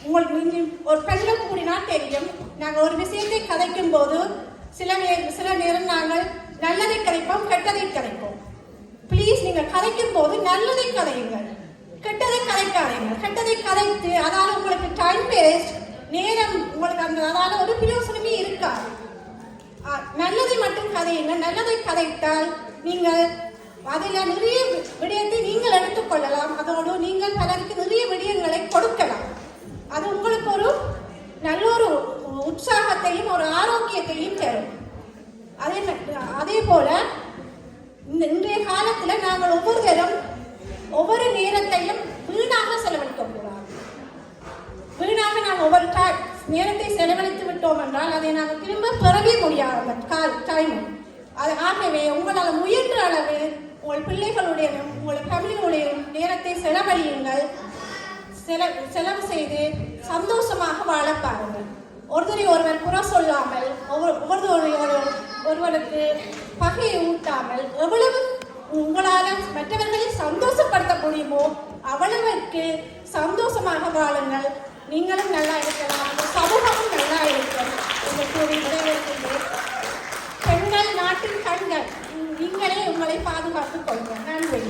உங்களுக்கு ஒரு பெண்கள் கூடினா தெரியும். நாங்கள் ஒரு விஷயத்தை கதைக்கும் போது சில நேரம் நாங்கள் நல்லதை கதைப்போம், கெட்டதை கதைப்போம். ப்ளீஸ் நீங்கள் கதைக்கும் போது நல்லதை கதையுங்கள், கெட்டதை கதைக்காதீங்க. கெட்டதை கதைத்து அதால் உங்களுக்கு டைம் வேஸ்ட், நேரம் உங்களுக்கு அதால ஒரு பிரயோசனமே இருக்காது. நல்லதை மட்டும் கதையுங்க. நல்லதை கதைத்தால் நீங்கள் அதில் நிறைய விடயத்தை நீங்கள் எடுத்துக்கொள்ளலாம். அதோடு நீங்கள் பலருக்கு நிறைய விடயங்களை கொடுக்கலாம். அது உங்களுக்கு ஒரு நல்ல ஒரு உற்சாகத்தையும் ஒரு ஆரோக்கியத்தையும் தரும். அதே போல இன்றைய காலத்தில் நாங்கள் ஒவ்வொருத்தரும் ஒவ்வொரு நேரத்தையும் வீணாக செலவழிக்க கூடாது. வீணாக நாங்கள் ஒவ்வொரு நேரத்தை செலவழித்து விட்டோம் என்றால் அதை நாங்கள் திரும்ப பெறவே முடியாது டைம். அது ஆகவே உங்களால் முயன்ற அளவு உங்கள் பிள்ளைகளுடைய உங்கள் ஃபேமிலியுடைய நேரத்தை செலவழியுங்கள். செலவு செய்து சந்தோஷமாக வாழ பாருங்கள். ஒருவரை ஒருவர் புற சொல்லாமல் ஒருவருக்கு பகையை ஊட்டாமல் எவ்வளவு உங்களால் மற்றவர்களை சந்தோஷப்படுத்த முடியுமோ அவ்வளவுக்கு சந்தோஷமாக வாழுங்கள். நீங்களும் நல்லா இருக்கலாம், சமூகமும் நல்லா இருக்கும் என்று கூறி விடைபெறுகின்றேன். பெண்கள் நாட்டின் கண்கள், நீங்களே உங்களை பாதுகாத்துக் கொள்ளுங்கள். நன்றி.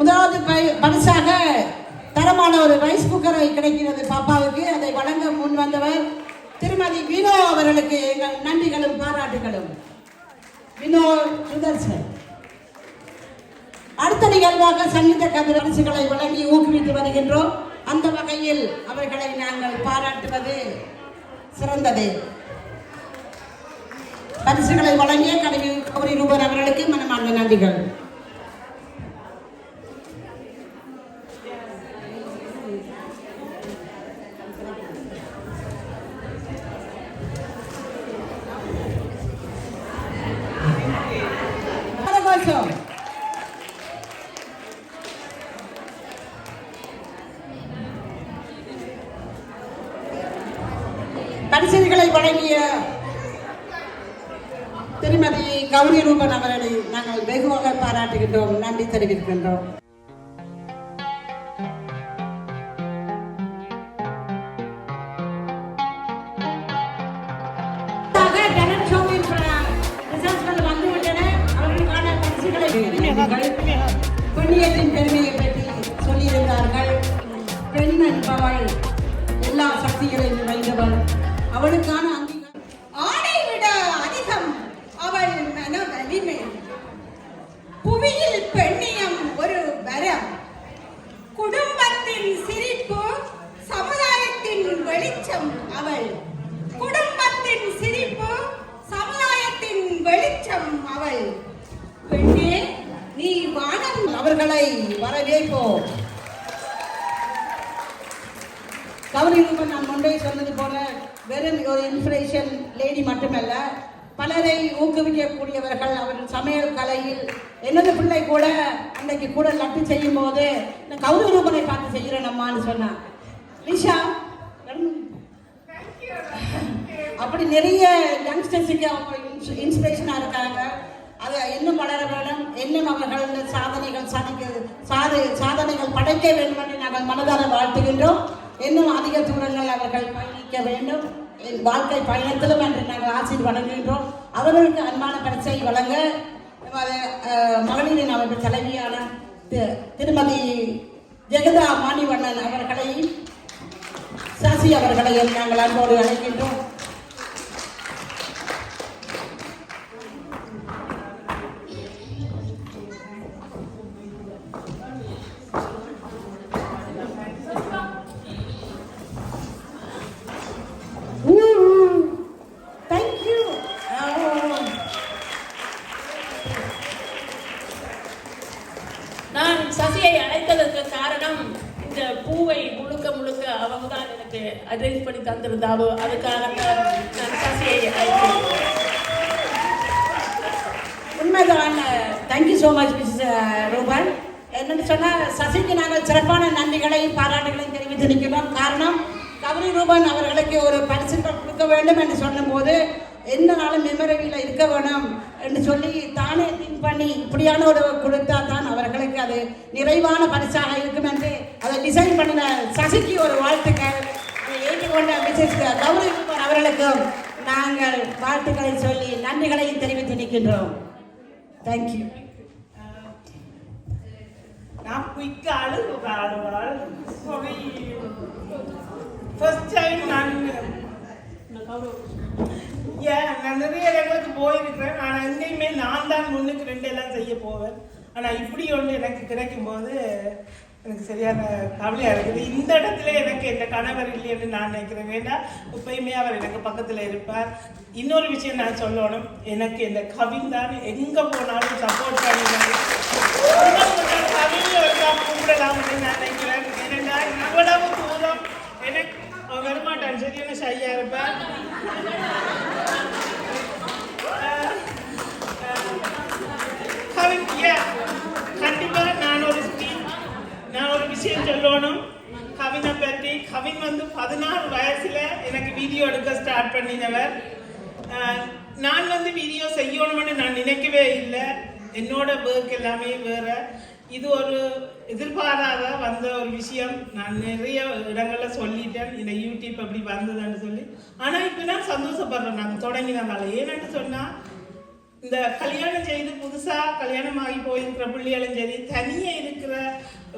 முதலாவது பரிசாக தரமான ஒரு ரைஸ் குக்கரை கிடைக்கிறது பாப்பாவுக்கு. அதை வழங்க முன் வந்தவர் திருமதி வீணோ அவர்களுக்கு எங்கள் நன்றிகளும் பாராட்டுகளும். வினோத் சுதர்சன். அடுத்த நிகழ்வாக சங்கீத பரிசுகளை வழங்கி ஊக்குவித்து வருகின்றோம். அந்த வகையில் அவர்களை நாங்கள் பாராட்டுவது சிறந்தது. பரிசுகளை வழங்கிய கவிஞர் ரூபன் அவர்களுக்கு மனமார்ந்த நன்றிகள். பரிசுகளை வழங்கிய திருமதி கௌரி ரூபன் அவர்களை நாங்கள் வெகுவாக பாராட்டுகின்றோம், நன்றி தெரிவிக்கின்றோம். பெண்ணியத்தின் பெருமையை பற்றி சொல்லியிருந்தார்கள். பெண் என்பவள் எல்லா சக்திகளையும் நிறைந்தவள். அவளுக்கான அங்கீகாரம் ஆடை விட அதிகம் அவள் மன வலிமை. புவியில் பெண்ணியம் ஒரு வரம். குடும்பத்தின் சிரிப்பு சமுதாயத்தின் வெளிச்சம் அவள். குடும்பத்தின் சிரிப்பு சமுதாயத்தின் வெளிச்சம் அவள். பெண்ணே நீ வானம். அவர்களை வரவேற்போம். கௌரி ரூபன் நான் முன்பே சொன்னது போல வெறும் ஒரு இன்ஸ்பிரேஷன் லேடி மட்டுமல்ல, பலரை ஊக்குவிக்கக்கூடியவர்கள். அவர் சமையல் கலையில் எனது பிள்ளை கூட அன்னைக்கு கூட லட்டு செய்யும் போது நான் கௌரி ரூபனை பார்த்து செய்கிறேன் அம்மான்னு சொன்னான். லிஷா அப்படி நிறைய யங்ஸ்டர்ஸுக்கு அவங்க இன்ஸ்பிரேஷனாக இருக்காங்க. அது இன்னும் வளர வேண்டும். இன்னும் அவர்கள் சாதனைகள் படைக்க வேண்டும் என்று நாங்கள் மனதார வாழ்த்துகின்றோம். இன்னும் அதிக தூரங்கள் அவர்கள் பயணிக்க வேண்டும் வாழ்க்கை பயணத்திலும் என்று நாங்கள் ஆசீர் வழங்குகின்றோம். அவர்களுக்கு அன்பான பரிசை வழங்க மகளிரின் அவர்கள் தலைவியான திருமதி ஜெகதா மாணிவண்ணன் அவர்களையும் சசி அவர்களையும் நாங்கள் அன்போடு அழைக்கின்றோம். நான் சசியை அழைத்ததற்கு காரணம் இந்த பூவை முழுக்க முழுக்க அவங்க தான் எனக்கு அரேஞ்ச் பண்ணி தந்திருந்தாவோ, அதுக்காக நான் சசியை அழைத்தேன். உண்மைதான். Thank you so much miss Ruban. என்னென்னு சொன்னால் சசிக்கு நாங்கள் சிறப்பான நன்றிகளையும் பாராட்டுகளையும் தெரிவித்து நிற்கிறோம். காரணம் கௌரி ரூபன் அவர்களுக்கு ஒரு பரிசுகள் கொடுக்க வேண்டும் என்று சொல்லும்போது எந்த நாளும் மெமரியில் இருக்க வேணும் என்று சொல்லி தானே திங்க் பண்ணி இப்படியான ஒரு கொடுத்தா தான் அவர்களுக்கு அது நிறைவான பரிசாக இருக்கும் என்று அதை டிசைன் பண்ணின சசிக்கு ஒரு வாழ்த்துக்கள். அதை ஏற்றுக்கொண்ட மிஸ்ஸஸ் கௌரி ரூபன் அவர்களுக்கும் நாங்கள் வாழ்த்துக்களை சொல்லி நன்றிகளையும் தெரிவித்து நிற்கின்றோம். தேங்க்யூ. நான் குயிக்காக ஆடுவாள். ஃபர்ஸ்ட் டைம் நான் நிறைய இடங்களுக்கு போயிருக்கிறேன். ஆனால் எங்கேயுமே நான் தான் முன்னுக்கு 2 எல்லாம் செய்ய போவேன். ஆனால் இப்படி ஒன்று எனக்கு கிடைக்கும் போது எனக்கு சரியான கவலையாக இருக்குது. இந்த இடத்துல எனக்கு எந்த கணவர் இல்லைன்னு நான் நினைக்கிறேன். வேண்டாம், எப்பயுமே அவர் எனக்கு பக்கத்தில் இருப்பார். இன்னொரு விஷயம் நான் சொல்லணும், எனக்கு இந்த கவின் தான் எங்கே போனாலும் சப்போர்ட் பண்ணினாங்க. கவின் கூப்பிடலாம்னு நான் நினைக்கிறேன். ஏன்னா இவ்வளவு தூரம் எனக்கு வரமாட்டான், சரியான ஷையா இருப்பேன். கவின் கண்டிப்பாக நான் ஒரு விஷயம் சொல்லணும் கவினை பற்றி. கவின் 16 வயசுல எனக்கு வீடியோ எடுக்க ஸ்டார்ட் பண்ணினவர். நான் வீடியோ செய்யணும்னு நான் நினைக்கவே இல்லை. என்னோட ஒர்க் எல்லாமே வேற. இது ஒரு எதிர்பாராத வந்த ஒரு விஷயம். நான் நிறைய இடங்கள்ல சொல்லிட்டேன் இந்த யூடியூப் அப்படி வந்ததுன்னு சொல்லி. ஆனால் இப்போ நான் சந்தோஷப்படுறேன் நாங்கள் தொடங்கினதால. ஏன்னு சொன்னால் இந்த கல்யாணம் செய்து புதுசாக கல்யாணம் ஆகி போயிருக்கிற பிள்ளைகளும் சரி, தனியாக இருக்கிற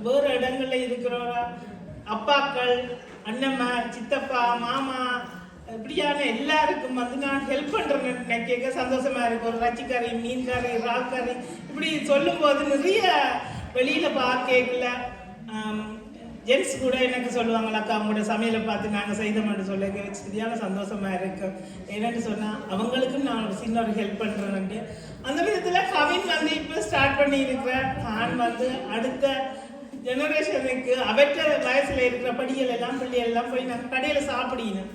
வேறு இடங்கள்ல இருக்கிற அப்பாக்கள், அண்ணம்மா, சித்தப்பா, மாமா, இப்படியான எல்லாருக்கும் வந்து நான் ஹெல்ப் பண்ணுறேன்னு நினைக்க சந்தோஷமா இருக்கு. ஒரு ரச்சிக்கறி, மீன் கறி, இறால் கறி இப்படி சொல்லும்போது நிறைய வெளியில் பார்க்கல ஜென்ட்ஸ் கூட எனக்கு சொல்லுவாங்களா, அக்கா அவங்களோட சமையலை பார்த்து நாங்கள் செய்தோம்னு சொல்ல சரியான சந்தோஷமா இருக்கு. என்னன்னு சொன்னால் அவங்களுக்கும் நான் ஒரு சின்ன ஒரு ஹெல்ப் பண்ணுறேன். அந்த விதத்தில் கவின் வந்து இப்போ ஸ்டார்ட் பண்ணி இருக்கிறேன். நான் வந்து அடுத்த ஜெனரேஷனுக்கு அவற்ற வயசில் இருக்கிற படிகள் எல்லாம் பிள்ளைகள் எல்லாம் போய் நாங்கள் கடையில் சாப்பிடணும்,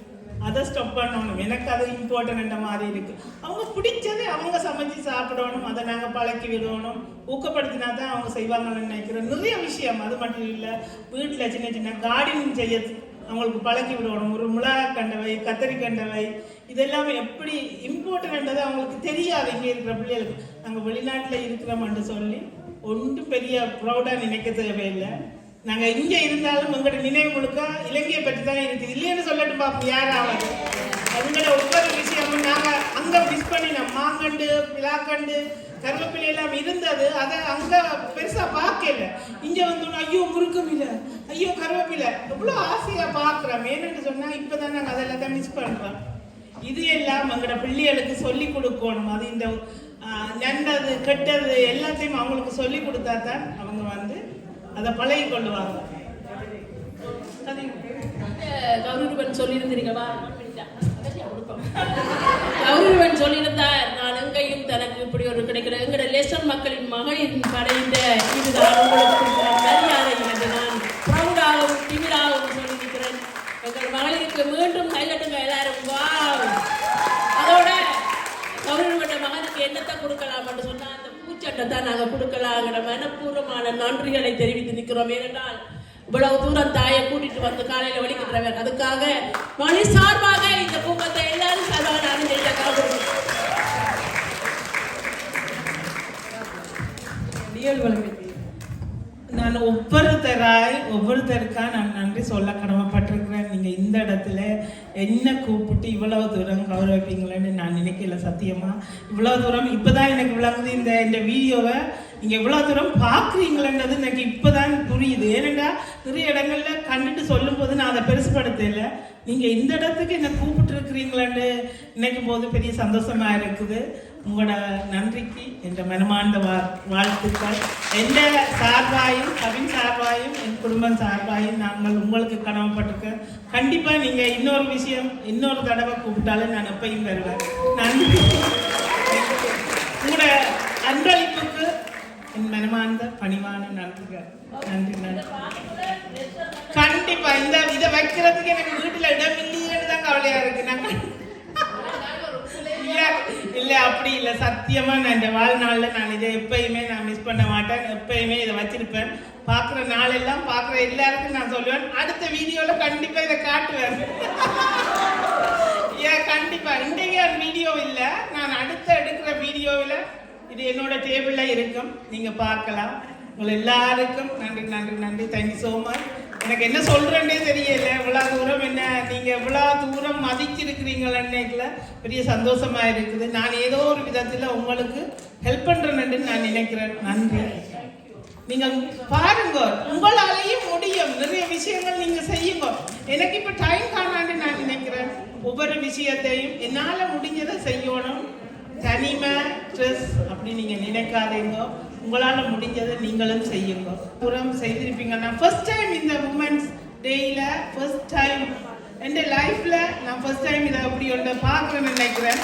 அதை ஸ்டாப் பண்ணணும். எனக்கு அது இம்பார்ட்டன்ட் மாதிரி இருக்கு. அவங்க பிடிச்சதை அவங்க சமைச்சு சாப்பிடணும், அதை நாங்கள் பழக்கி விடணும், ஊக்கப்படுத்தினா தான் அவங்க செய்வாங்கன்னு நினைக்கிறேன். நிறைய விஷயம் அது மட்டும் இல்லை, வீட்டில் சின்ன சின்ன கார்டனிங் செய்ய அவங்களுக்கு பழக்கி விடணும். ஒரு மிளகாய் கண்டவை, கத்தரி கண்டவை இதெல்லாம் எப்படி இம்பார்ட்டன்ட்ன்றது அவங்களுக்கு தெரியாது. இங்கே இருக்கிற பிள்ளைகளுக்கு நாங்கள் வெளிநாட்டில் இருக்கிறோம்னு சொல்லி ஒன்றும் பெரிய ப்ரௌடாக நினைக்க தேவையில்லை. நாங்கள் இங்கே இருந்தாலும் உங்களோட நினைவு முழுக்க இலங்கையை பற்றி தான் இருக்குது. இல்லைன்னு சொல்லட்டு பார்ப்போம் யாராவது. அதுங்களோட ஒவ்வொரு விஷயமும் நாங்கள் அங்கே மிஸ் பண்ணினோம். மாங்கண்டு, பிளாக்கண்டு, கருவேப்பிலை எல்லாம் இருந்தது, அதை அங்கே பெருசாக பார்க்கல. இங்கே வந்தோன்னா ஐயோ முருக்கம் இல்லை, ஐயோ கருவேப்பிலை எவ்வளோ ஆசையாக பார்க்குறோம். ஏன்னு சொன்னால் இப்போ தான் நாங்கள் அதெல்லாம் தான் மிஸ் பண்ணுறோம். இது எல்லாம் எங்களோட பிள்ளைகளுக்கு சொல்லி கொடுக்கணும். அது இந்த நல்லது கெட்டது எல்லாத்தையும் அவங்களுக்கு சொல்லி கொடுத்தா தான் அவங்க வந்து அதை பழகி கொள்ளுவாங்க. கௌரவன் சொல்லியிருந்தீங்களா? கௌரவன் சொல்லியிருந்தா நான் எங்கேயும் தனக்கு இப்படி ஒரு கிடைக்கிற எங்களோட லெசன் மக்களின் மகளின் படைந்த இதுதான் உங்களுக்கு மரியாதை என்று நான் ப்ரௌடாகவும் திமிராகவும் சொல்லியிருக்கிறேன். எங்கள் மகளிருக்கு மீண்டும் கைகட்டுங்க எல்லாரும். வா, அதோட கௌரவன் மகனுக்கு என்னத்தை கொடுக்கலாம் என்று சொன்னால் அந்த பூச்சட்டை தான் நாங்கள் கொடுக்கலாங்கிற மனப்பூர்வமான நன்றிகளை தெரிவித்து நிற்கிறோம். ஏனென்றால் இவ்வளவு தூரம் தாயை கூட்டிட்டு வந்து காலையில் வலிக்கின்றவர், அதுக்காக மணி சார்பாக இந்த கூட்டத்தை எல்லாரும் சார்பாக நான் நான் ஒவ்வொருத்தருக்கா நான் நன்றி சொல்ல கடமைப்பட்டிருக்கிறேன். நீங்கள் இந்த இடத்துல என்ன கூப்பிட்டு இவ்வளவு தூரம் கௌரவிப்பீங்களேன்னு நான் நினைக்கல. சத்தியமா இவ்வளவு தூரம் இப்போதான் எனக்கு விளங்குது. இந்த வீடியோவை நீங்கள் இவ்வளோ தூரம் பார்க்குறீங்களன்றது எனக்கு இப்போதான் புரியுது. ஏனெண்டா நிறைய இடங்கள்ல கண்டுட்டு சொல்லும்போது நான் அதை பெருசுப்படுத்தலை. நீங்கள் இந்த இடத்துக்கு என்ன கூப்பிட்டுருக்கிறீங்களான்னு நினைக்கும் போது பெரிய சந்தோஷமா இருக்குது. உங்களோட நன்றிக்கு என்ற மனமார்ந்த வாழ்த்துக்கள். எந்த சார்பாயும், கவின் சார்பாயும், என் குடும்பம் சார்பாயும் நாங்கள் உங்களுக்கு கடமைப்பட்டிருக்கேன். கண்டிப்பாக நீங்கள் இன்னொரு விஷயம் இன்னொரு தடவை கூப்பிட்டாலும் நான் எப்பயும் வருவேன். நன்றி. உங்களோட அன்பளிப்புக்கு என் மனமார்ந்த பணிவான நன்றிகள். நன்றி நன்றி. கண்டிப்பா இதை வைக்கிறதுக்கு எனக்கு வீட்டில் இடம் இல்லையேன்னு தான் கவலையா இருக்கு. நாங்கள் இல்லை அப்படி இல்லை, சத்தியமா நான் இந்த வாழ்நாளில் நான் இதை எப்பயுமே நான் மிஸ் பண்ண மாட்டேன். எப்பயுமே இதை வச்சிருப்பேன். பார்க்குற நாளெல்லாம் பார்க்குற எல்லாருக்கும் நான் சொல்லுவேன், அடுத்த வீடியோவில் கண்டிப்பாக இதை காட்டுவேன். ஏன் கண்டிப்பா இன்றைக்கு வீடியோ இல்லை, நான் அடுத்த எடுக்கிற வீடியோவில் இது என்னோட டேபிளில் இருக்கும், நீங்கள் பார்க்கலாம். உங்களை எல்லாருக்கும் நன்றி நன்றி நன்றி. Thank you so much. எனக்கு என்ன சொல்கிறேன்னே தெரியல. இவ்வளோ தூரம் என்ன நீங்கள் இவ்வளோ தூரம் மதிச்சிருக்கிறீங்களேன்னுல பெரிய சந்தோஷமாக இருக்குது. நான் ஏதோ ஒரு விதத்தில் உங்களுக்கு ஹெல்ப் பண்ணுறேன்னு நான் நினைக்கிறேன். நன்றி. நீங்கள் பாருங்க, உங்களாலேயும் முடியும். நிறைய விஷயங்கள் நீங்கள் செய்யுங்க. எனக்கு இப்போ டைம் காணான்னு நான் நினைக்கிறேன். ஒவ்வொரு விஷயத்தையும் என்னால் முடிஞ்சதை செய்யணும். தனிமை, ஸ்ட்ரெஸ் அப்படி நீங்கள் நினைக்காதீங்க. உங்களால் முடிஞ்சதை நீங்களும் செய்யுங்க. புறம் செய்திருப்பீங்கன்னா ஃபர்ஸ்ட் டைம் இந்த உமன்ஸ் டேயில் ஃபர்ஸ்ட் டைம் என் லைஃப்பில் நான் ஃபர்ஸ்ட் டைம் இதை அப்படி ஒன்று பார்க்குறேன்னு நினைக்கிறேன்.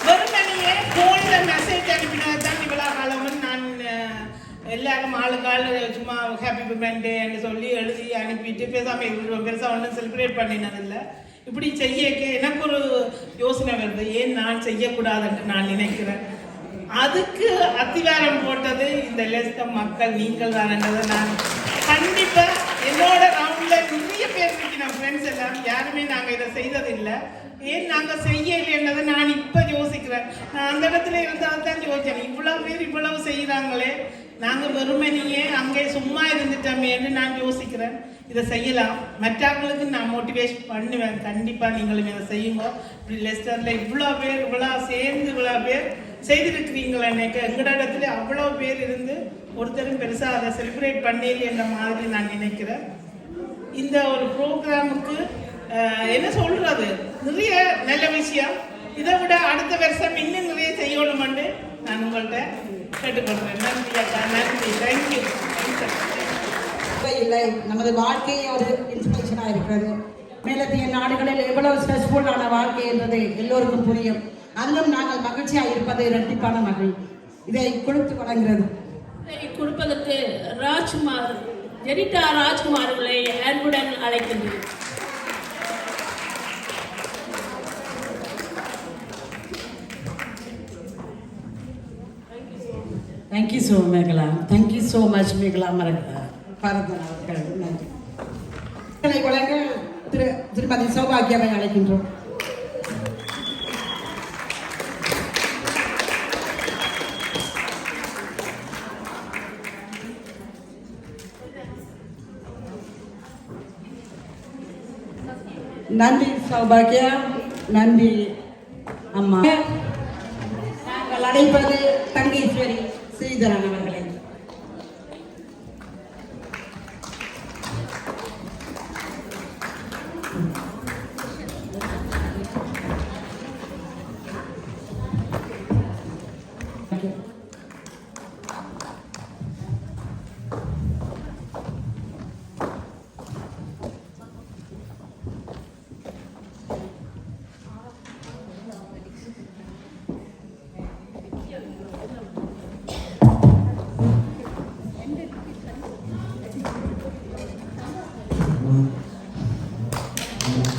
வெறுமனையே ஃபோனில் மெசேஜ் அனுப்பினது தான் இவ்வளோ காலம்னு நான் எல்லாரும் ஆளுக்காள் சும்மா ஹாப்பி பர்த்டேன்னு சொல்லி எழுதி அனுப்பிட்டு பேசாமல் பெருசாக ஒன்றும் செலிப்ரேட் பண்ணினதில்லை. இப்படி செய்ய எனக்கு ஒரு யோசனை வருது, ஏன் நான் செய்யக்கூடாதுன்னு நான் நினைக்கிறேன். அதுக்கு அத்திவாரம் போட்டது இந்த லெஸ்கம் மக்கள் நீங்கள் தான்ன்றதை நான் கண்டிப்பாக என்னோட ரவுண்டில் நிறைய பேர் இருக்கிறோம். ஃப்ரெண்ட்ஸ் எல்லாம் யாருமே நாங்கள் இதை செய்ததில்லை. ஏன் நாங்கள் செய்யலைன்றதை நான் இப்போ யோசிக்கிறேன். நான் அந்த இடத்துல இருந்தால் தான் யோசிச்சேன், இவ்வளோ பேர் இவ்வளவு செய்கிறாங்களே, நாங்கள் வெறுமனையே அங்கே சும்மா இருந்துட்டோமேன்னு நான் யோசிக்கிறேன். இதை செய்யலாம், மற்றவங்களுக்கு நான் மோட்டிவேஷன் பண்ணுவேன். கண்டிப்பாக நீங்களும் இதை செய்யுங்க. இப்படி லெஸ்டரில் இவ்வளோ பேர் இவ்வளோ சேர்ந்து இவ்வளோ பேர் செய்திருக்கிறீங்களே, எங்களோட இடத்துல அவ்வளோ பேர் இருந்து ஒருத்தரும் பெருசாக அதை செலிப்ரேட் பண்ணல என்ற மாதிரி நான் நினைக்கிறேன். இந்த ஒரு ப்ரோக்ராமுக்கு என்ன சொல்றது, நிறைய நல்ல விஷயம். இதை விட அடுத்த வருஷம் இன்னும் நிறைய செய்யணும்னு நான் உங்கள்கிட்ட கேட்டுக்கொள்கிறேன். நன்றி அக்கா, நன்றி, தேங்க்யூ. இல்லை, நமது வாழ்க்கையே ஒரு இன்ஸ்பிரேஷனாக இருக்கிறது. மேலத்திய நாடுகளில் எவ்வளவு ஸ்ட்ரெஸ்ஃபுல்லான வாழ்க்கை என்பது எல்லோருக்கும் புரியும். அதிலும் நாங்கள் மகிழ்ச்சியாக இருப்பது இரட்டிப்பான மகிழ். இதை கொடுத்து வழங்குகிறது. இதை கொடுப்பதற்கு ராஜ்குமார், ஜெனிட்டா ராஜ்குமார் அவர்களை அன்புடன் அழைக்கின்றேன். Thank you so Mekala. Thank you so much Mekala Bharathan அவர்கள். நன்றி. வழங்க திருமதி சௌபாகியாவை அழைக்கின்றோம். நன்றி சௌபாகியா, நன்றி அம்மா. நாங்கள் அழைப்பது தங்கீஸ்வரி ஸ்ரீதரன் அவர்களை.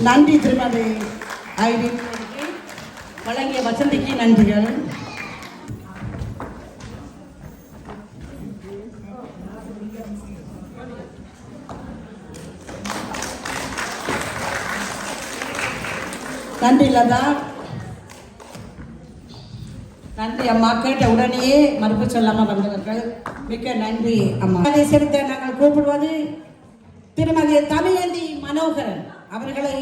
நன்றி திருமதி ஐடி வழங்கிய வசந்திக்கு நன்றிகள். நன்றி லதா. நன்றி அம்மா. கேட்ட உடனேயே மறுப்பு சொல்லாமல் வந்தவர்கள் மிக்க நன்றி அம்மா. அதை செலுத்த நாங்கள் கூப்பிடுவது திருமதி தமிழந்தி மனோகரன் அவர்களை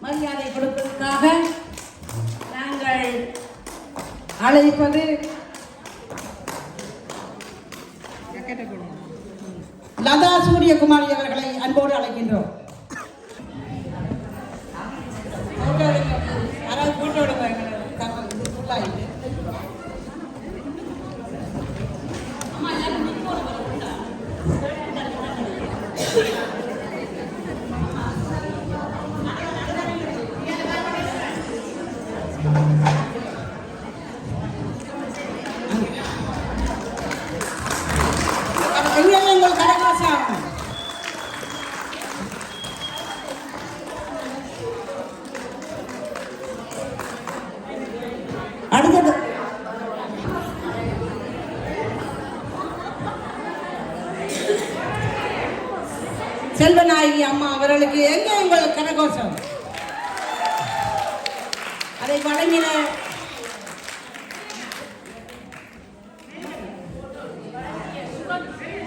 மரியாதை கொடுப்பதற்காக நாங்கள் அழைப்பது லதா சூரியகுமாரி அவர்களை அன்போடு அழைக்கின்றோம். அடுத்தது செல்வநாயகி அம்மா அவர்களுக்கு எங்கே உங்கள் கரகோஷம்? அதை வழங்கின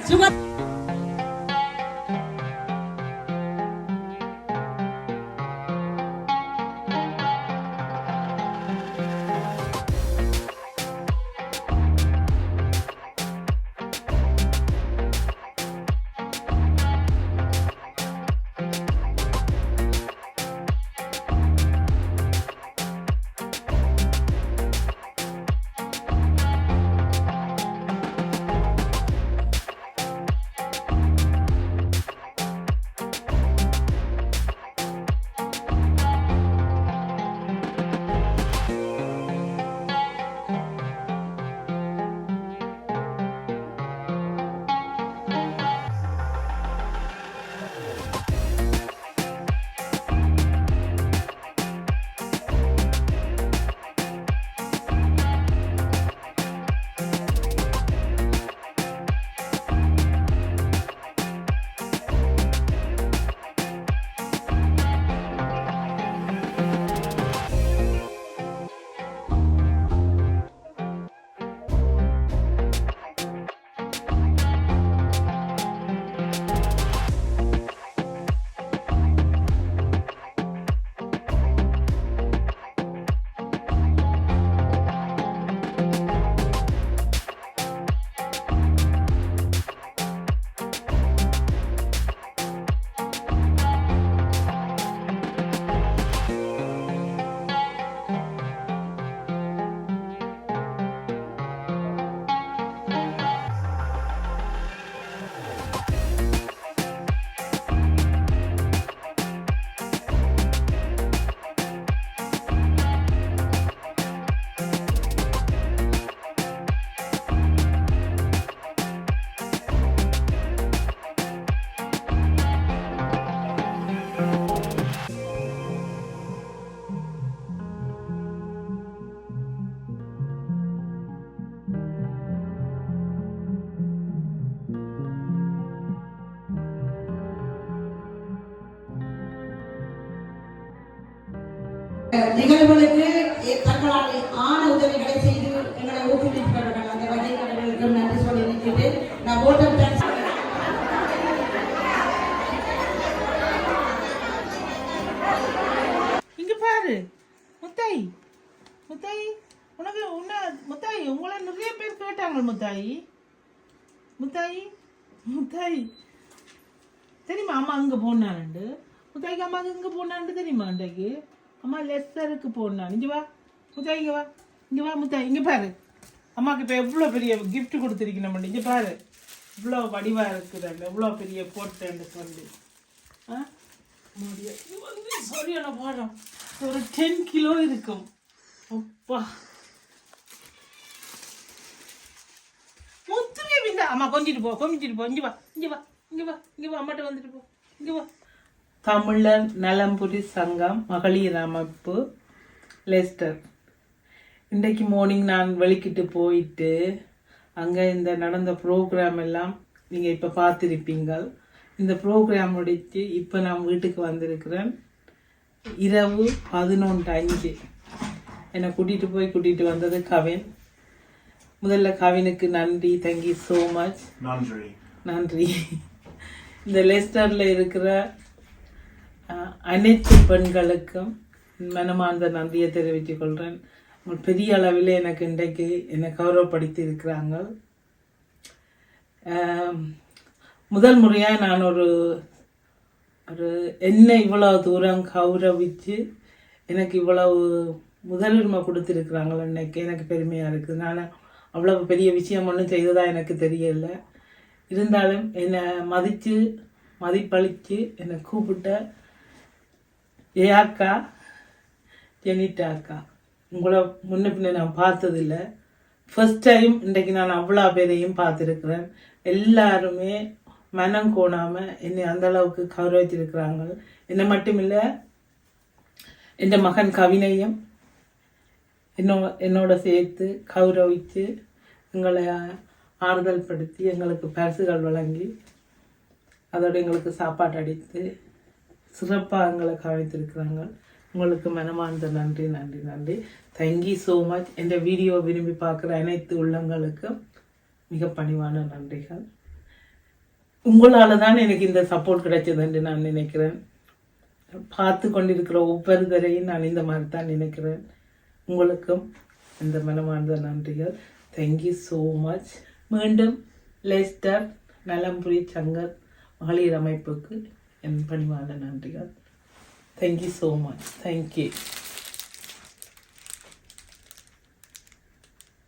சுக நிகழ்வுகளுக்கு தங்களால் ஆன உதவிகளை செய்து எங்களை ஊக்குவிப்பார்கள். அந்த வகையில் அவர்களுக்கு நன்றி சொல்லி நிற்கிட்டு நான் ஓட்டம் இங்க பாரு முத்தாயி, முத்தாயி உனக்கு முத்தாயி உங்களை நிறைய பேர் கேட்டாங்க. முத்தாயி, முத்தாயி, முத்தாயி தெரியுமா அம்மா அங்கே போனான்ண்டு? முத்தாய்க்கு அம்மாவுக்கு இங்கே போனான்ட்டு தெரியுமா? அன்றைக்கு அம்மா லெஸ்ஸருக்கு போனான். இங்கே வா முத்தாய், இங்கே வா, இங்கே வா முத்தாய், இங்கே பாரு அம்மாவுக்கு இப்போ எவ்வளோ பெரிய கிஃப்ட் கொடுத்துருக்கணும். இங்கே பாரு இவ்வளோ வடிவாக இருக்குதாண்டு, எவ்வளோ பெரிய போட்டேன்னு சொல்லி. வந்து சரியான பாடம், ஒரு 10 கிலோ இருக்கும். அப்பா முத்துவே பிந்தா அம்மா கொஞ்சிட்டு போ, கொஞ்சிட்டு போ. இங்கே வா, இங்கே வா, இங்கே வா, இங்கே வா, அம்மாட்ட வந்துட்டு போ, இங்கே வா. தமிழர் நலம்புரி சங்கம் மகளிர் அமைப்பு லெஸ்டர். இன்றைக்கு மார்னிங் நான் வெளிக்கிட்டு போயிட்டு அங்கே இந்த நடந்த ப்ரோக்ராம் எல்லாம் நீங்கள் இப்போ பார்த்துருப்பீங்க. இந்த ப்ரோக்ராம் முடித்து இப்போ நான் வீட்டுக்கு வந்திருக்கிறேன். இரவு 11:05 என்னை கூட்டிகிட்டு வந்தது கவின். முதல்ல கவினுக்கு நன்றி, தேங்க்யூ ஸோ மச். நன்றி. இந்த லெஸ்டரில் இருக்கிற அனைத்து பெண்களுக்கும் மனமார்ந்த நன்றியை தெரிவித்துக் கொள்கிறேன். பெரிய அளவில் எனக்கு இன்றைக்கு என்னை கௌரவப்படுத்தி இருக்கிறாங்க. முதல் முறையாக நான் ஒரு என்னை இவ்வளோ தூரம் கௌரவித்து எனக்கு இவ்வளவு முதலுரிமை கொடுத்துருக்குறாங்க. இன்னைக்கு எனக்கு பெருமையாக இருக்குது. நான் அவ்வளவு பெரிய விஷயம் ஒன்றும் செய்ததா எனக்கு தெரியல. இருந்தாலும் என்னை மதிப்பளித்து என்னை கூப்பிட்ட ஏக்கா, ஜெனிட்டா அக்கா, உங்களை முன்ன பின்ன நான் பார்த்ததில்லை. ஃபர்ஸ்ட் டைம் இன்றைக்கு நான் அவ்வளோ பேரையும் பார்த்துருக்குறேன். எல்லாருமே மனம் கோணாமல் என்னை அந்த அளவுக்கு கௌரவித்திருக்கிறாங்க. என்னை மட்டும் இல்லை, என் மகன் கவினையும் என்னோட சேர்த்து கௌரவித்து எங்களை ஆறுதல் படுத்தி எங்களுக்கு பரிசுகள் வழங்கி அதோடு எங்களுக்கு சாப்பாடு அடித்து சிறப்பாக எங்களை கவனித்திருக்கிறாங்க. உங்களுக்கு மனமார்ந்த நன்றி, நன்றி, நன்றி. Thank you so much. என் வீடியோ விரும்பி பார்க்குற அனைத்து உள்ளங்களுக்கும் மிக பணிவான நன்றிகள். உங்களால் தான் எனக்கு இந்த சப்போர்ட் கிடைச்சது என்று நான் நினைக்கிறேன். பார்த்து கொண்டிருக்கிற ஒவ்வொருத்தரையும் நான் இந்த மாதிரி தான் நினைக்கிறேன். உங்களுக்கும் இந்த மனமார்ந்த நன்றிகள். Thank you so much. மீண்டும் லெஸ்டர் நலம்புரி சங்கர் மகளிர் அமைப்புக்கு என் பணிவான நன்றிகள். Thank you so much. தேங்க்யூ.